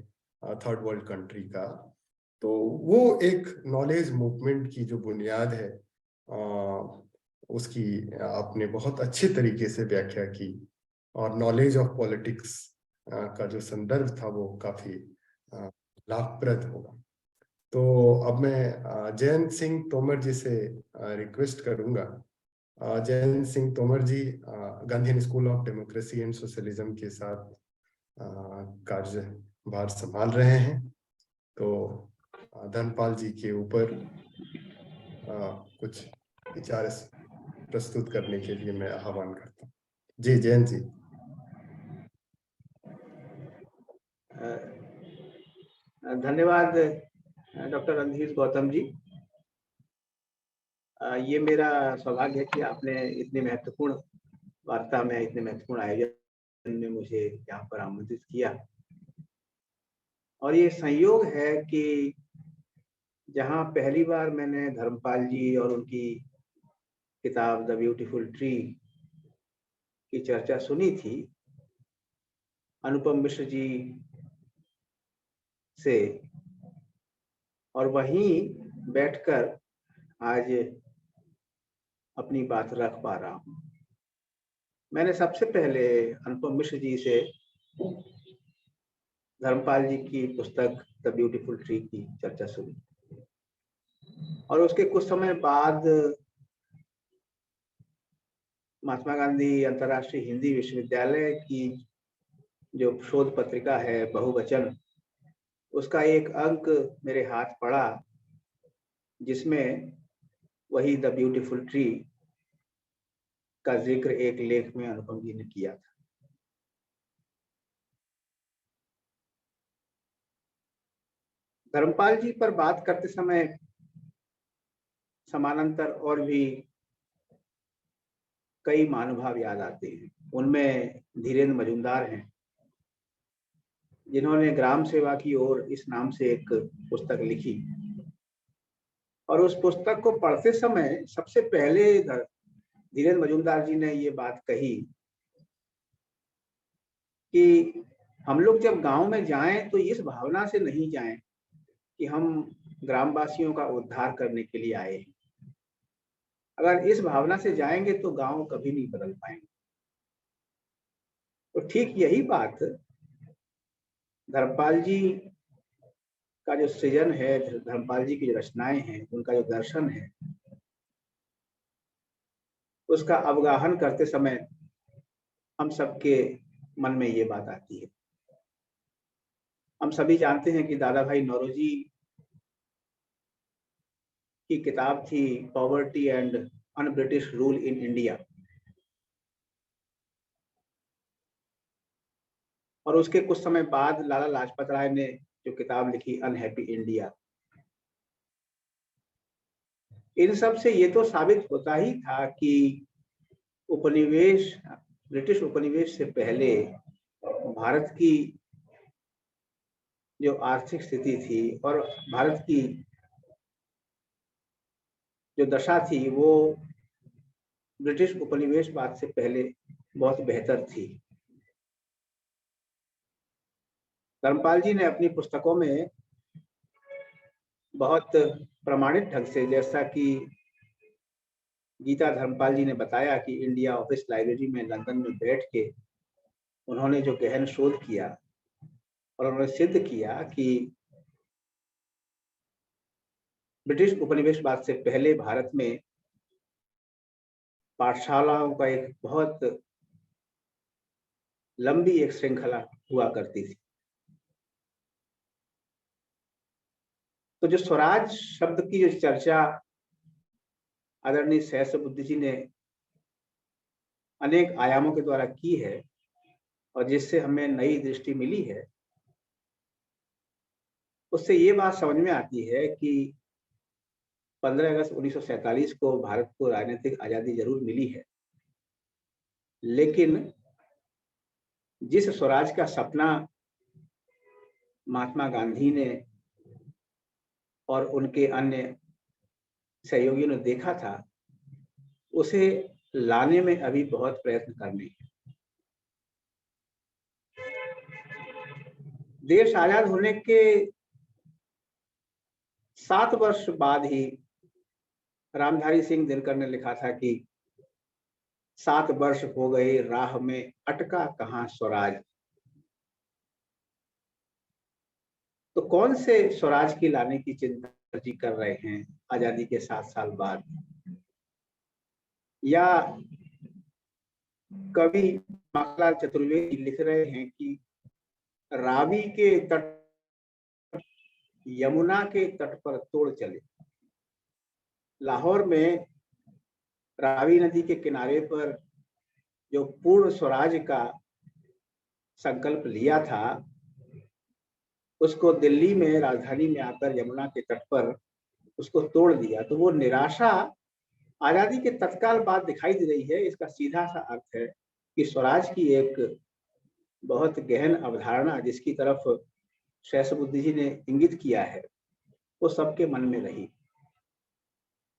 थर्ड वर्ल्ड कंट्री का, तो वो एक नॉलेज मूवमेंट की जो बुनियाद है उसकी आपने बहुत अच्छे तरीके से व्याख्या की। और नॉलेज ऑफ पॉलिटिक्स का जो संदर्भ था वो काफी लाभप्रद होगा। तो अब मैं जयंत सिंह तोमर जी से रिक्वेस्ट करूंगा। Jayant Singh Tomar ji Gandhian school of democracy and socialism के साथ कार्यभार संभाल रहे हैं। तो धर्मपाल जी के ऊपर कुछ विचार प्रस्तुत करने के लिए मैं आह्वान करता हूँ। जी जयंत जी। धन्यवाद डॉक्टर रणधीर गौतम जी। ये मेरा सौभाग्य है कि आपने इतनी महत्वपूर्ण वार्ता में, इतने महत्वपूर्ण आयोजन में मुझे यहाँ पर आमंत्रित किया। और ये संयोग है कि जहाँ पहली बार मैंने धर्मपाल जी और उनकी किताब द ब्यूटीफुल ट्री की चर्चा सुनी थी अनुपम मिश्र जी से, और वहीं बैठकर आज अपनी बात रख पा रहा हूँ। मैंने सबसे पहले अनुपम मिश्र जी से धर्मपाल जी की पुस्तक द ब्यूटीफुल ट्री की चर्चा सुनी, और उसके कुछ समय बाद महात्मा गांधी अंतर्राष्ट्रीय हिंदी विश्वविद्यालय की जो शोध पत्रिका है बहुवचन, उसका एक अंक मेरे हाथ पड़ा जिसमें वही द ब्यूटीफुल ट्री का जिक्र एक लेख में अनुपम जी ने किया था। धर्मपाल जी पर बात करते समय समानांतर और भी कई महानुभाव याद आते हैं। उनमें धीरेन्द्र मजूमदार हैं, जिन्होंने ग्राम सेवा की ओर इस नाम से एक पुस्तक लिखी, और उस पुस्तक को पढ़ते समय सबसे पहले धीरेन्द्र मजूमदार जी ने ये बात कही कि हम लोग जब गांव में जाएं तो इस भावना से नहीं जाएं कि हम ग्रामवासियों का उद्धार करने के लिए आए हैं। अगर इस भावना से जाएंगे तो गांव कभी नहीं बदल पाएंगे। तो ठीक यही बात धर्मपाल जी का जो सृजन है, धर्मपाल जी की जो रचनाएं हैं, उनका जो दर्शन है, उसका अवगाहन करते समय हम सबके मन में ये बात आती है। हम सभी जानते हैं कि दादा भाई नौरोजी की किताब थी poverty and un British rule in India, और उसके कुछ समय बाद लाला लाजपत राय ने जो किताब लिखी अनहैप्पी इंडिया। इन सब से ये तो साबित होता ही था कि उपनिवेश, ब्रिटिश उपनिवेश से पहले भारत की जो आर्थिक स्थिति थी और भारत की जो दशा थी वो ब्रिटिश उपनिवेशवाद से पहले बहुत बेहतर थी। धर्मपाल जी ने अपनी पुस्तकों में बहुत प्रमाणित ढंग से, जैसा कि गीता धर्मपाल जी ने बताया कि इंडिया ऑफिस लाइब्रेरी में लंदन में बैठ के उन्होंने जो गहन शोध किया और उन्होंने सिद्ध किया कि ब्रिटिश उपनिवेशवाद से पहले भारत में पाठशालाओं का एक बहुत लंबी एक श्रृंखला हुआ करती थी। तो जो स्वराज शब्द की जो चर्चा आदरणीय सहस्रबुद्धे जी ने अनेक आयामों के द्वारा की है और जिससे हमें नई दृष्टि मिली है, उससे ये बात समझ में आती है कि 15 अगस्त 1947 को भारत को राजनीतिक आजादी जरूर मिली है, लेकिन जिस स्वराज का सपना महात्मा गांधी ने और उनके अन्य सहयोगियों ने देखा था, उसे लाने में अभी बहुत प्रयत्न करने हैं। देश आजाद होने के 7 वर्ष बाद ही रामधारी सिंह दिनकर ने लिखा था कि 7 वर्ष हो गए राह में, अटका कहाँ स्वराज। तो कौन से स्वराज की लाने की चिंता जी कर रहे हैं आजादी के 7 साल बाद? या कवि माखनलाल चतुर्वेदी लिख रहे हैं कि रावी के तट, यमुना के तट पर तोड़ चले। लाहौर में रावी नदी के किनारे पर जो पूर्ण स्वराज का संकल्प लिया था, उसको दिल्ली में, राजधानी में आकर यमुना के तट पर उसको तोड़ दिया। तो वो निराशा आजादी के तत्काल बाद दिखाई दे रही है। इसका सीधा सा अर्थ है कि स्वराज की एक बहुत गहन अवधारणा जिसकी तरफ सहस्रबुद्धे जी ने इंगित किया है, वो सबके मन में रही।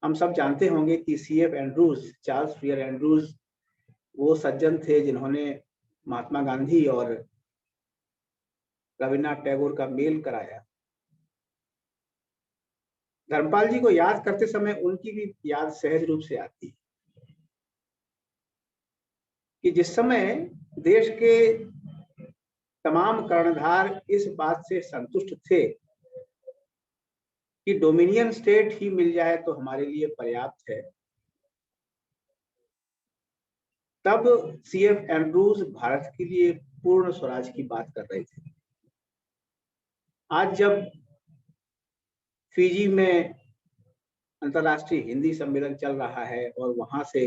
हम सब जानते होंगे कि C.F. Andrews, Charles fear Andrews, वो सज्जन थे जिन्होंने महात्मा गांधी और रविन्द्रनाथ टैगोर का मेल कराया। धर्मपाल जी को याद करते समय उनकी भी याद सहज रूप से आती है कि जिस समय देश के तमाम कर्णधार इस बात से संतुष्ट थे कि डोमिनियन स्टेट ही मिल जाए तो हमारे लिए पर्याप्त है, तब C.F. एंड्रूज भारत के लिए पूर्ण स्वराज की बात कर रहे थे। आज जब फिजी में अंतर्राष्ट्रीय हिंदी सम्मेलन चल रहा है और वहां से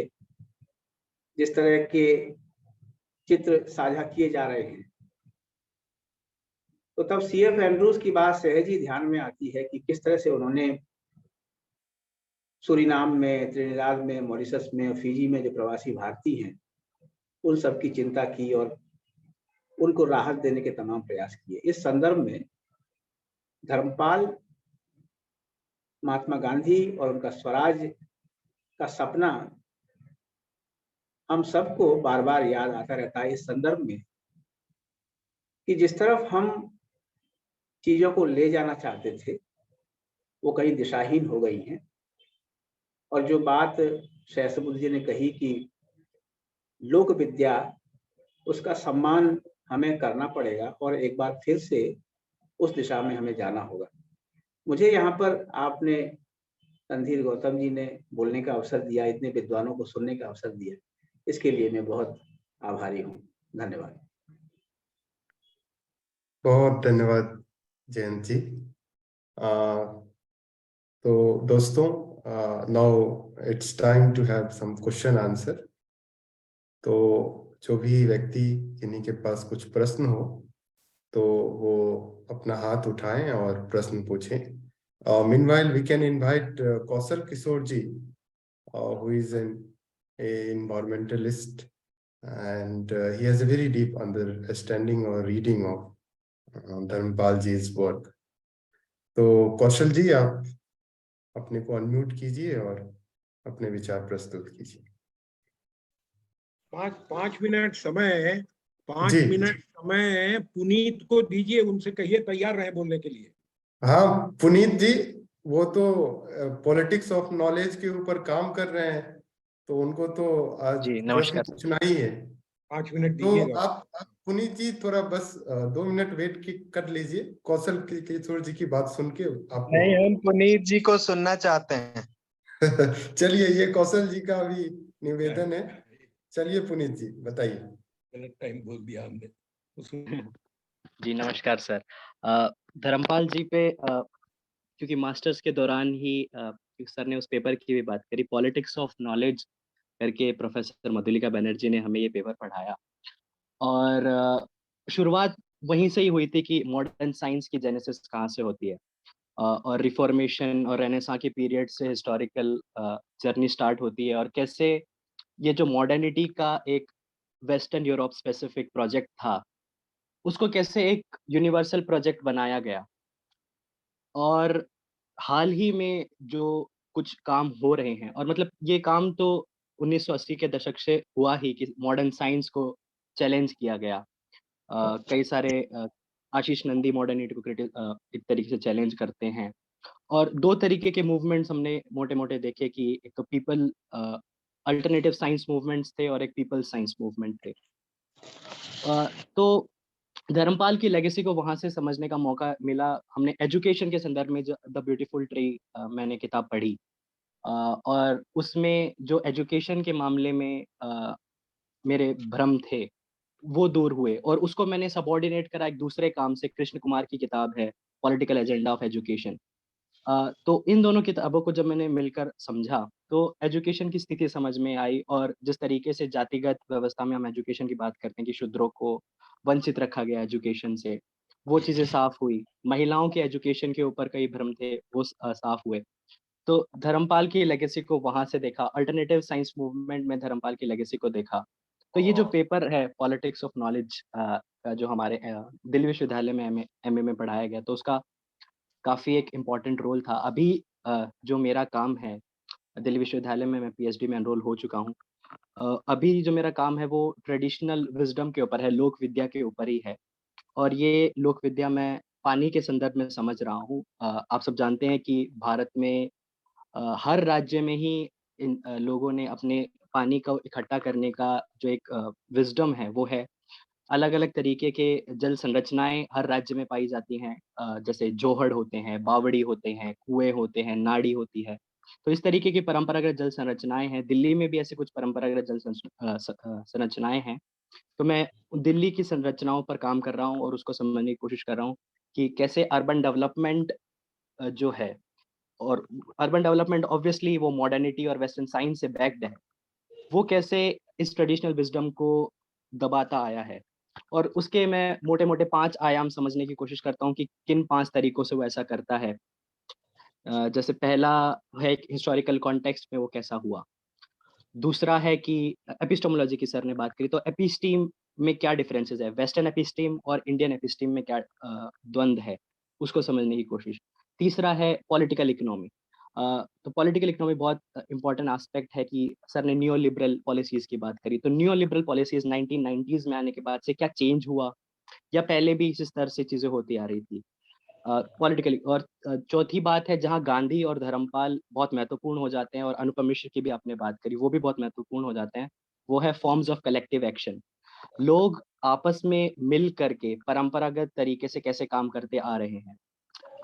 जिस तरह के चित्र साझा किए जा रहे हैं, तो तब C.F. एंड्रूज की बात सहज ही ध्यान में आती है कि किस तरह से उन्होंने सूरीनाम में, त्रिनिदाद में, मॉरिशस में, फिजी में जो प्रवासी भारतीय हैं उन सब की चिंता की और उनको राहत देने के तमाम प्रयास किए। इस संदर्भ में धर्मपाल, महात्मा गांधी और उनका स्वराज का सपना हम सबको बार बार याद आता रहता है इस संदर्भ में कि जिस तरफ हम चीजों को ले जाना चाहते थे वो कहीं दिशाहीन हो गई हैं। और जो बात सहस्रबुद्धे जी ने कही कि लोक विद्या, उसका सम्मान हमें करना पड़ेगा और एक बार फिर से उस दिशा में हमें जाना होगा। मुझे यहाँ पर आपने रणधीर गौतम जी ने बोलने का अवसर दिया, इतने विद्वानों को सुनने का अवसर दिया, इसके लिए मैं बहुत आभारी हूँ। धन्यवाद। बहुत धन्यवाद जयंत जी। तो दोस्तों, now it's time to have some question answer. तो जो भी व्यक्ति जिन्हीं के पास कुछ प्रश्न हो तो वो अपना हाथ उठाएं और प्रश्न पूछें। Meanwhile we can invite Kaushal Kishore ji, who is an environmentalist, and he has a very deep understanding or reading of Dharampal ji's work. तो कौशल जी, आप अपने को अनम्यूट कीजिए और अपने विचार प्रस्तुत कीजिए। 5 मिनट समय है, 5 जी। मिनट समय पुनीत को दीजिए, उनसे कहिए तैयार रहे बोलने के लिए। हाँ पुनीत जी, वो तो पॉलिटिक्स ऑफ नॉलेज के ऊपर काम कर रहे हैं, तो उनको तो आज जी प्रश्न नमस्कार। पूछना ही है। 5 मिनट तो दीजिएगा। आप पुनीत जी थोड़ा बस 2 मिनट वेट कर लीजिए, कौशल किशोर जी की बात सुन के आपको। नहीं, हम पुनीत जी को सुनना चाहते हैं। चलिए, ये कौशल जी का भी निवेदन है। चलिए पुनीत जी बताइए। गलत टाइम बोल दिया हमने। जी नमस्कार सर। धर्मपाल जी पे क्योंकि मास्टर्स के दौरान ही सर ने उस पेपर की भी बात करी, पॉलिटिक्स ऑफ नॉलेज करके प्रोफेसर मधुलिका बनर्जी ने हमें ये पेपर पढ़ाया और शुरुआत वहीं से ही हुई थी कि मॉडर्न साइंस की जेनेसिस कहाँ से होती है और रिफॉर्मेशन और रेनेसां के पीरियड से हिस्टोरिकल जर्नी स्टार्ट होती है और कैसे ये जो मॉडर्निटी का एक वेस्टर्न यूरोप स्पेसिफिक प्रोजेक्ट था उसको कैसे एक यूनिवर्सल प्रोजेक्ट बनाया गया। और हाल ही में जो कुछ काम हो रहे हैं और मतलब ये काम तो 1980 के दशक से हुआ ही कि मॉडर्न साइंस को चैलेंज किया गया। कई सारे आशीष नंदी मॉडर्निटी को एक तरीके से चैलेंज करते हैं और 2 तरीके के मूवमेंट्स हमने मोटे-मोटे देखे कि एक तो पीपल अल्टरनेटिव साइंस मूवमेंट्स थे और एक पीपल साइंस मूवमेंट थे। तो धर्मपाल की लेगेसी को वहाँ से समझने का मौका मिला। हमने एजुकेशन के संदर्भ में जो द ब्यूटीफुल ट्री मैंने किताब पढ़ी और उसमें जो एजुकेशन के मामले में मेरे भ्रम थे वो दूर हुए और उसको मैंने सबऑर्डिनेट करा एक दूसरे काम से। कृष्ण कुमार की किताब है पॉलिटिकल एजेंडा ऑफ एजुकेशन। तो इन दोनों किताबों को जब मैंने मिलकर समझा तो एजुकेशन की स्थिति समझ में आई और जिस तरीके से जातिगत व्यवस्था में हम एजुकेशन की बात करते हैं कि शूद्रों को वंचित रखा गया एजुकेशन से, वो चीज़ें साफ हुई। महिलाओं के एजुकेशन के ऊपर कई भ्रम थे, वो साफ हुए। तो धर्मपाल की लेगेसी को वहां से देखा, अल्टरनेटिव साइंस मूवमेंट में धर्मपाल की लेगेसी को देखा। तो ये जो पेपर है पॉलिटिक्स ऑफ नॉलेज जो हमारे दिल्ली विश्वविद्यालय में एमए में पढ़ाया गया, तो उसका काफी एक इम्पोर्टेंट रोल था। अभी जो मेरा काम है दिल्ली विश्वविद्यालय में, मैं पीएचडी में एनरोल हो चुका हूँ। अभी जो मेरा काम है वो ट्रेडिशनल विजडम के ऊपर है, लोक विद्या के ऊपर ही है। और ये लोक विद्या मैं पानी के संदर्भ में समझ रहा हूँ। आप सब जानते हैं कि भारत में हर राज्य में ही इन लोगों ने अपने पानी को इकट्ठा करने का जो एक विजडम है वो है। अलग-अलग तरीके के जल संरचनाएँ हर राज्य में पाई जाती हैं। जैसे जोहड़ होते हैं, बावड़ी होते हैं, कुएँ होते हैं, नाड़ी होती है। तो इस तरीके की परंपरागत जल संरचनाएँ हैं। दिल्ली में भी ऐसे कुछ परंपरागत जल संरचनाएँ हैं। तो मैं दिल्ली की संरचनाओं पर काम कर रहा हूँ और उसको समझने की कोशिश कर रहा हूँ कि कैसे अर्बन डेवलपमेंट जो है, और अर्बन डेवलपमेंट ऑब्वियसली वो मॉडर्निटी और वेस्टर्न साइंस से बैक्ड है। वो कैसे इस ट्रेडिशनल विज़डम को दबाता आया है, और उसके मैं मोटे-मोटे 5 आयाम समझने की कोशिश करता हूँ कि किन 5 तरीकों से वो ऐसा करता है। जैसे पहला है एक हिस्टोरिकल कॉन्टेक्स्ट में वो कैसा हुआ। दूसरा है कि एपिस्टेमोलॉजी की सर ने बात करी, तो एपिस्टीम में क्या डिफरेंसेस है, वेस्टर्न एपिस्टीम और इंडियन एपिस्टीम में क्या द्वंद्व है, उसको समझने की कोशिश। तीसरा है पॉलिटिकल इकोनॉमी। तो पॉलिटिकल इकोनॉमी बहुत इंपॉर्टेंट एस्पेक्ट है कि सर ने नियो लिबरल पॉलिसीज की बात करी। तो नियो लिबरल पॉलिसीज 1990s में आने के बाद से क्या चेंज हुआ, या पहले भी इस स्तर से चीजें होती आ रही थी। पॉलिटिकली, और चौथी बात है जहाँ गांधी और धर्मपाल बहुत महत्वपूर्ण हो जाते हैं, और अनुपम मिश्र की भी आपने बात करी, वो भी बहुत महत्वपूर्ण हो जाते हैं। वो है फॉर्म्स ऑफ कलेक्टिव एक्शन। लोग आपस में मिल करके परंपरागत तरीके से कैसे काम करते आ रहे हैं,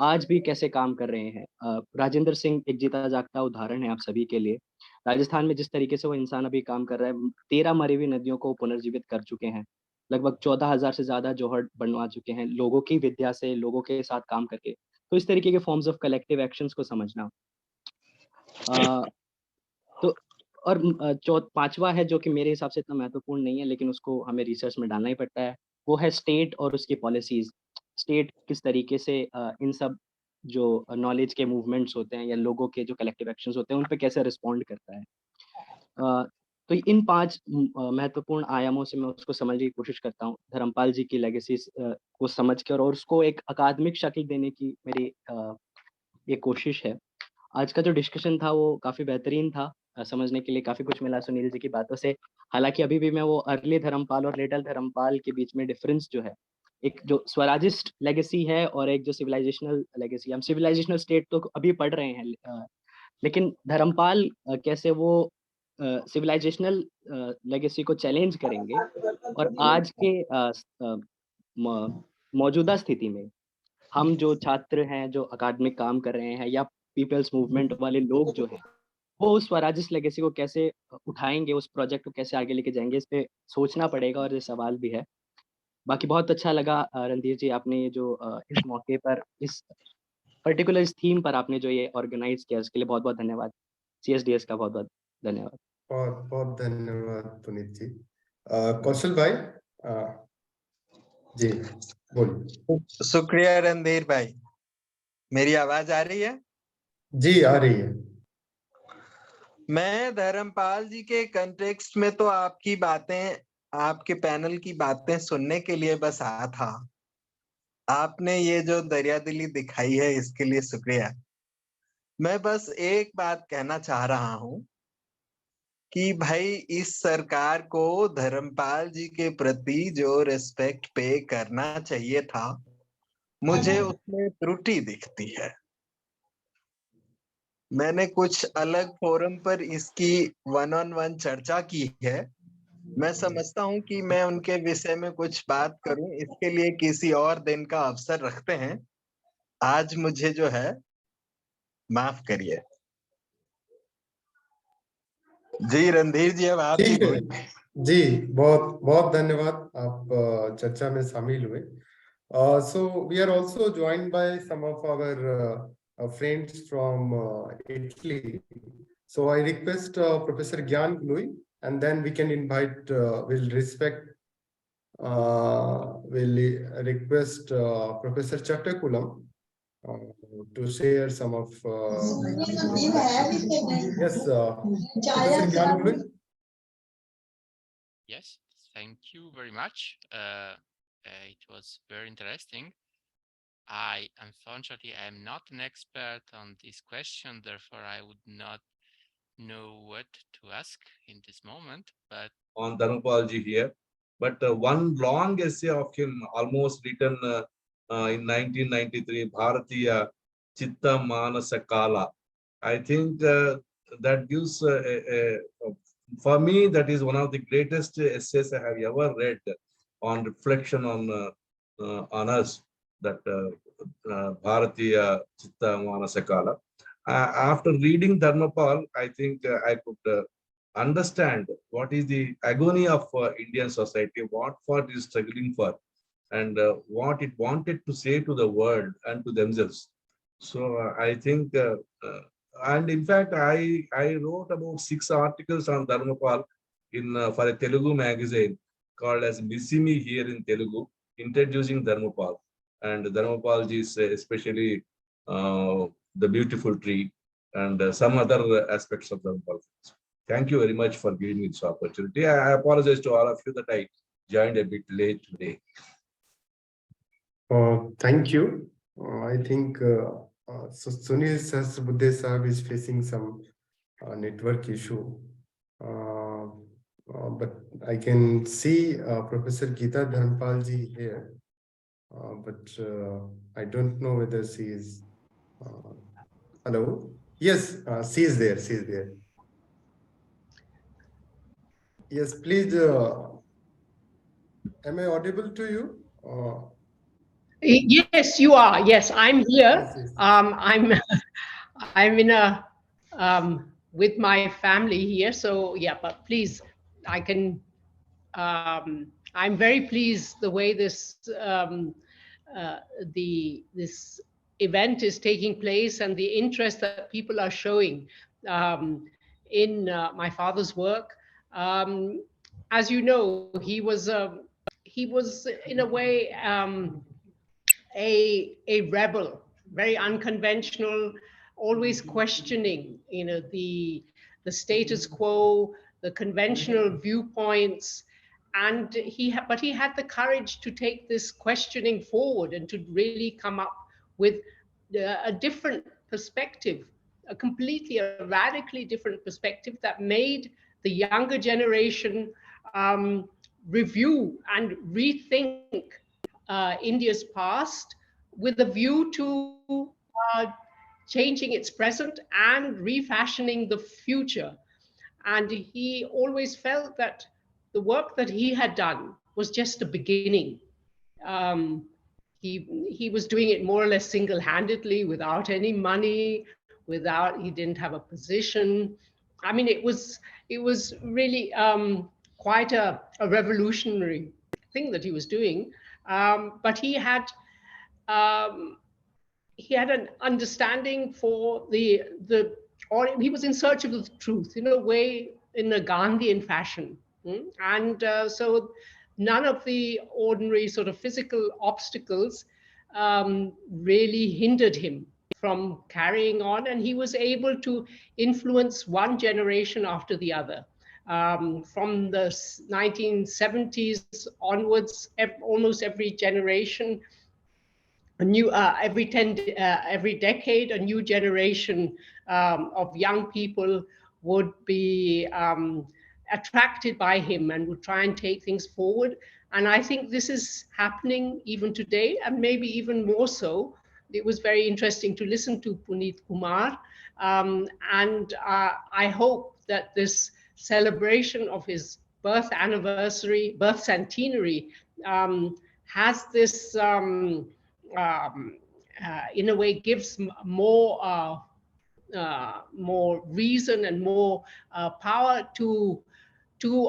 आज भी कैसे काम कर रहे हैं। राजेंद्र सिंह एक जीता जागता उदाहरण है आप सभी के लिए। राजस्थान में जिस तरीके से वो इंसान अभी काम कर रहा है, 13 मरी हुई नदियों को पुनर्जीवित कर चुके हैं। लगभग 14,000 से ज़्यादा जोहड़ बनवा चुके हैं, लोगों की विद्या से, लोगों के साथ काम करके। तो इस तरीके के फॉर्म्स ऑफ कलेक्टिव एक्शंस को समझना। तो और पाँचवा है जो कि मेरे हिसाब से इतना महत्वपूर्ण नहीं है, लेकिन उसको हमें रिसर्च में डालना ही पड़ता है, वो है स्टेट और उसकी पॉलिसीज़। स्टेट किस तरीके से इन सब जो नॉलेज के मूवमेंट्स होते हैं या लोगों के जो कलेक्टिव एक्शंस होते हैं, उन पे कैसे रिस्पॉन्ड करता है। तो इन 5 महत्वपूर्ण आयामों से मैं उसको समझने की कोशिश करता हूँ। धर्मपाल जी की लेगेसीज़ को समझ के, और उसको एक अकादमिक शक्ल देने की मेरी ये कोशिश है। आज का जो डिस्कशन था वो काफ़ी बेहतरीन था। समझने के लिए काफ़ी कुछ मिला सुनील जी की बातों से। हालाँकि अभी भी मैं वो अर्ली धर्मपाल और लेटर धर्मपाल के बीच में डिफरेंस जो है, एक जो स्वराजिस्ट लेगेसी है और एक जो सिविलाइजेशनल लेगेसी, हम सिविलाइजेशनल स्टेट तो अभी पढ़ रहे हैं, लेकिन धर्मपाल कैसे वो सिविलाइजेशनल लेगेसी को चैलेंज करेंगे, और आज के मौजूदा स्थिति में हम जो छात्र हैं, जो अकादमिक काम कर रहे हैं, या पीपल्स मूवमेंट वाले लोग जो हैं, वो उस स्वराजिस्ट लेगेसी को कैसे उठाएँगे, उस प्रोजेक्ट को कैसे आगे लेके जाएँगे, इस पे सोचना पड़ेगा, और ये सवाल भी है। बाकी बहुत अच्छा लगा रणधीर जी, आपने ये जो इस मौके पर इस पर्टिकुलर इस थीम पर आपने जो ये ऑर्गेनाइज़ किया, उसके लिए बहुत-बहुत धन्यवाद। सीएसडीएस का बहुत-बहुत धन्यवाद। बहुत बहुत धन्यवाद पुनीत जी। कौशल भाई, जी बोलिए। शुक्रिया रणधीर भाई। मेरी आवाज आ रही है? जी आ रही है। मैं धर्मपाल जी के कंटेक्स्ट में तो आपकी बातें, आपके पैनल की बातें सुनने के लिए बस आया था। आपने ये जो दरियादिली दिखाई है इसके लिए शुक्रिया। मैं बस एक बात कहना चाह रहा हूं कि भाई इस सरकार को धर्मपाल जी के प्रति जो रिस्पेक्ट पे करना चाहिए था, मुझे उसमें त्रुटि दिखती है। मैंने कुछ अलग फोरम पर इसकी 1-on-1 चर्चा की है। मैं समझता हूं कि मैं उनके विषय में कुछ बात करूं, इसके लिए किसी और दिन का अवसर रखते हैं। आज मुझे जो है माफ करिए। जी रणधीर जी, अब आप ही ठीक है बोलिए। जी, बहुत बहुत धन्यवाद, आप चर्चा में शामिल हुए। So we are also joined by some of our friends from Italy. So I request Professor Gyan Glui, and then we can invite, we'll request Professor Chattakulam to share some of yes, Professor Gyan. Yes, thank you very much. It was very interesting. Unfortunately, I am not an expert on this question, therefore I would not know what to ask in this moment. But on Dharampal ji here, but one long essay of him, almost written in 1993, Bharatiya Chitta Manasa Kala. I think that gives for me, that is one of the greatest essays I have ever read on reflection on us, that Bharatiya Chitta Manasa Kala. After reading Dharmapal, I think I could understand what is the agony of Indian society, what for it is struggling for, and what it wanted to say to the world and to themselves. So I think, and in fact, I wrote about 6 articles on Dharmapal for a Telugu magazine called as Missimi here in Telugu, introducing Dharmapal. And Dharmapal is especially the beautiful tree and some other aspects of Dharmapal. Thank you very much for giving me this opportunity. I apologize to all of you that I joined a bit late today. Thank you. I think so Sunil Sahasrabudhey Sahab is facing some network issue. But I can see Professor Gita Dharampal ji here. But I don't know whether she is. Hello? Yes, she is there. She is there. Yes, please. Am I audible to you? Yes, you are. Yes, I'm here. Yes, yes. I'm in a with my family here. So yeah, but please, I can. I'm very pleased the way this this event is taking place and the interest that people are showing in my father's work. As you know, he was in a way a rebel, very unconventional, always questioning, the status quo, the conventional viewpoints, and but he had the courage to take this questioning forward and to really come up with a different perspective, a radically different perspective that made the younger generation review and rethink India's past with a view to changing its present and refashioning the future. And he always felt that the work that he had done was just a beginning. He was doing it more or less single-handedly, without any money, he didn't have a position. I mean, it was really quite a revolutionary thing that he was doing. But he had an understanding for or he was in search of the truth in a way, in a Gandhian fashion. And so none of the ordinary sort of physical obstacles really hindered him from carrying on, and he was able to influence one generation after the other. From the 1970s onwards, almost every generation, every decade, a new generation of young people would be attracted by him and would try and take things forward. And I think this is happening even today, and maybe even more so. It was very interesting to listen to Puneet Kumar, and I hope that this celebration of his birth centenary, has this, in a way, gives more reason and more power to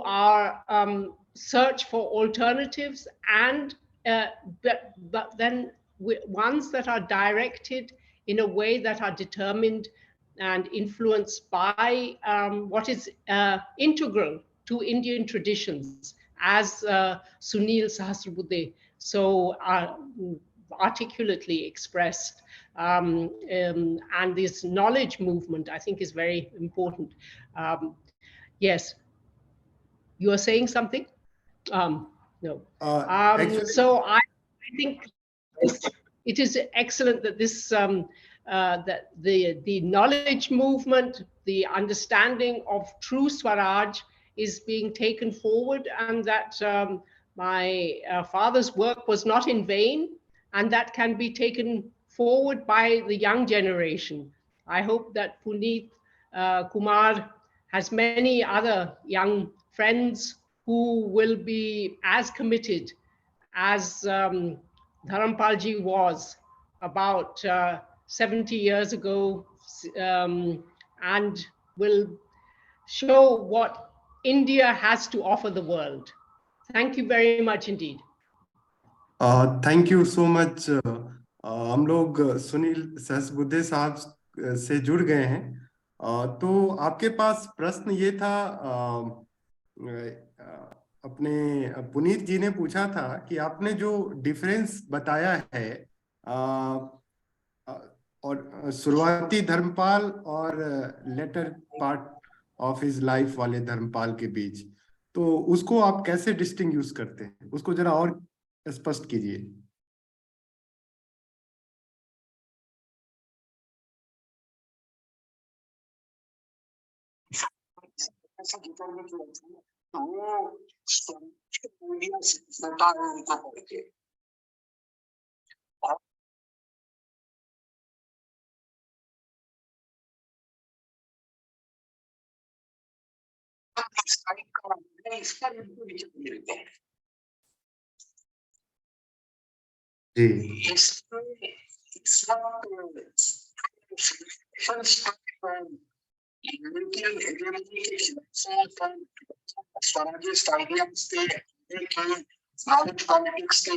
our search for alternatives, and but then ones that are directed in a way that are determined and influenced by what is integral to Indian traditions, as Sunil Sahasrabudhey so articulately expressed. And this knowledge movement, I think, is very important. Yes, you are saying something? No. Actually, So I think it is excellent that this that the knowledge movement, the understanding of true Swaraj is being taken forward, and that my father's work was not in vain, and that can be taken forward by the young generation. I hope that Puneet Kumar has many other young friends who will be as committed as Dharampal ji was about 70 years ago, and will show what India has to offer the world. Thank you very much indeed. Thank you so much. हम लोग सुनील सहस्रबुद्धे साहब से जुड़ गए हैं। तो आपके पास प्रश्न ये था, अपने पुनीत जी ने पूछा था कि आपने जो डिफरेंस बताया है और शुरुआती धर्मपाल और later part of his life वाले धर्मपाल के बीच, तो उसको आप कैसे डिस्टिंग्विश करते हैं? उसको जरा और स्पष्ट कीजिए। Swarajist ideas थे, knowledge politics के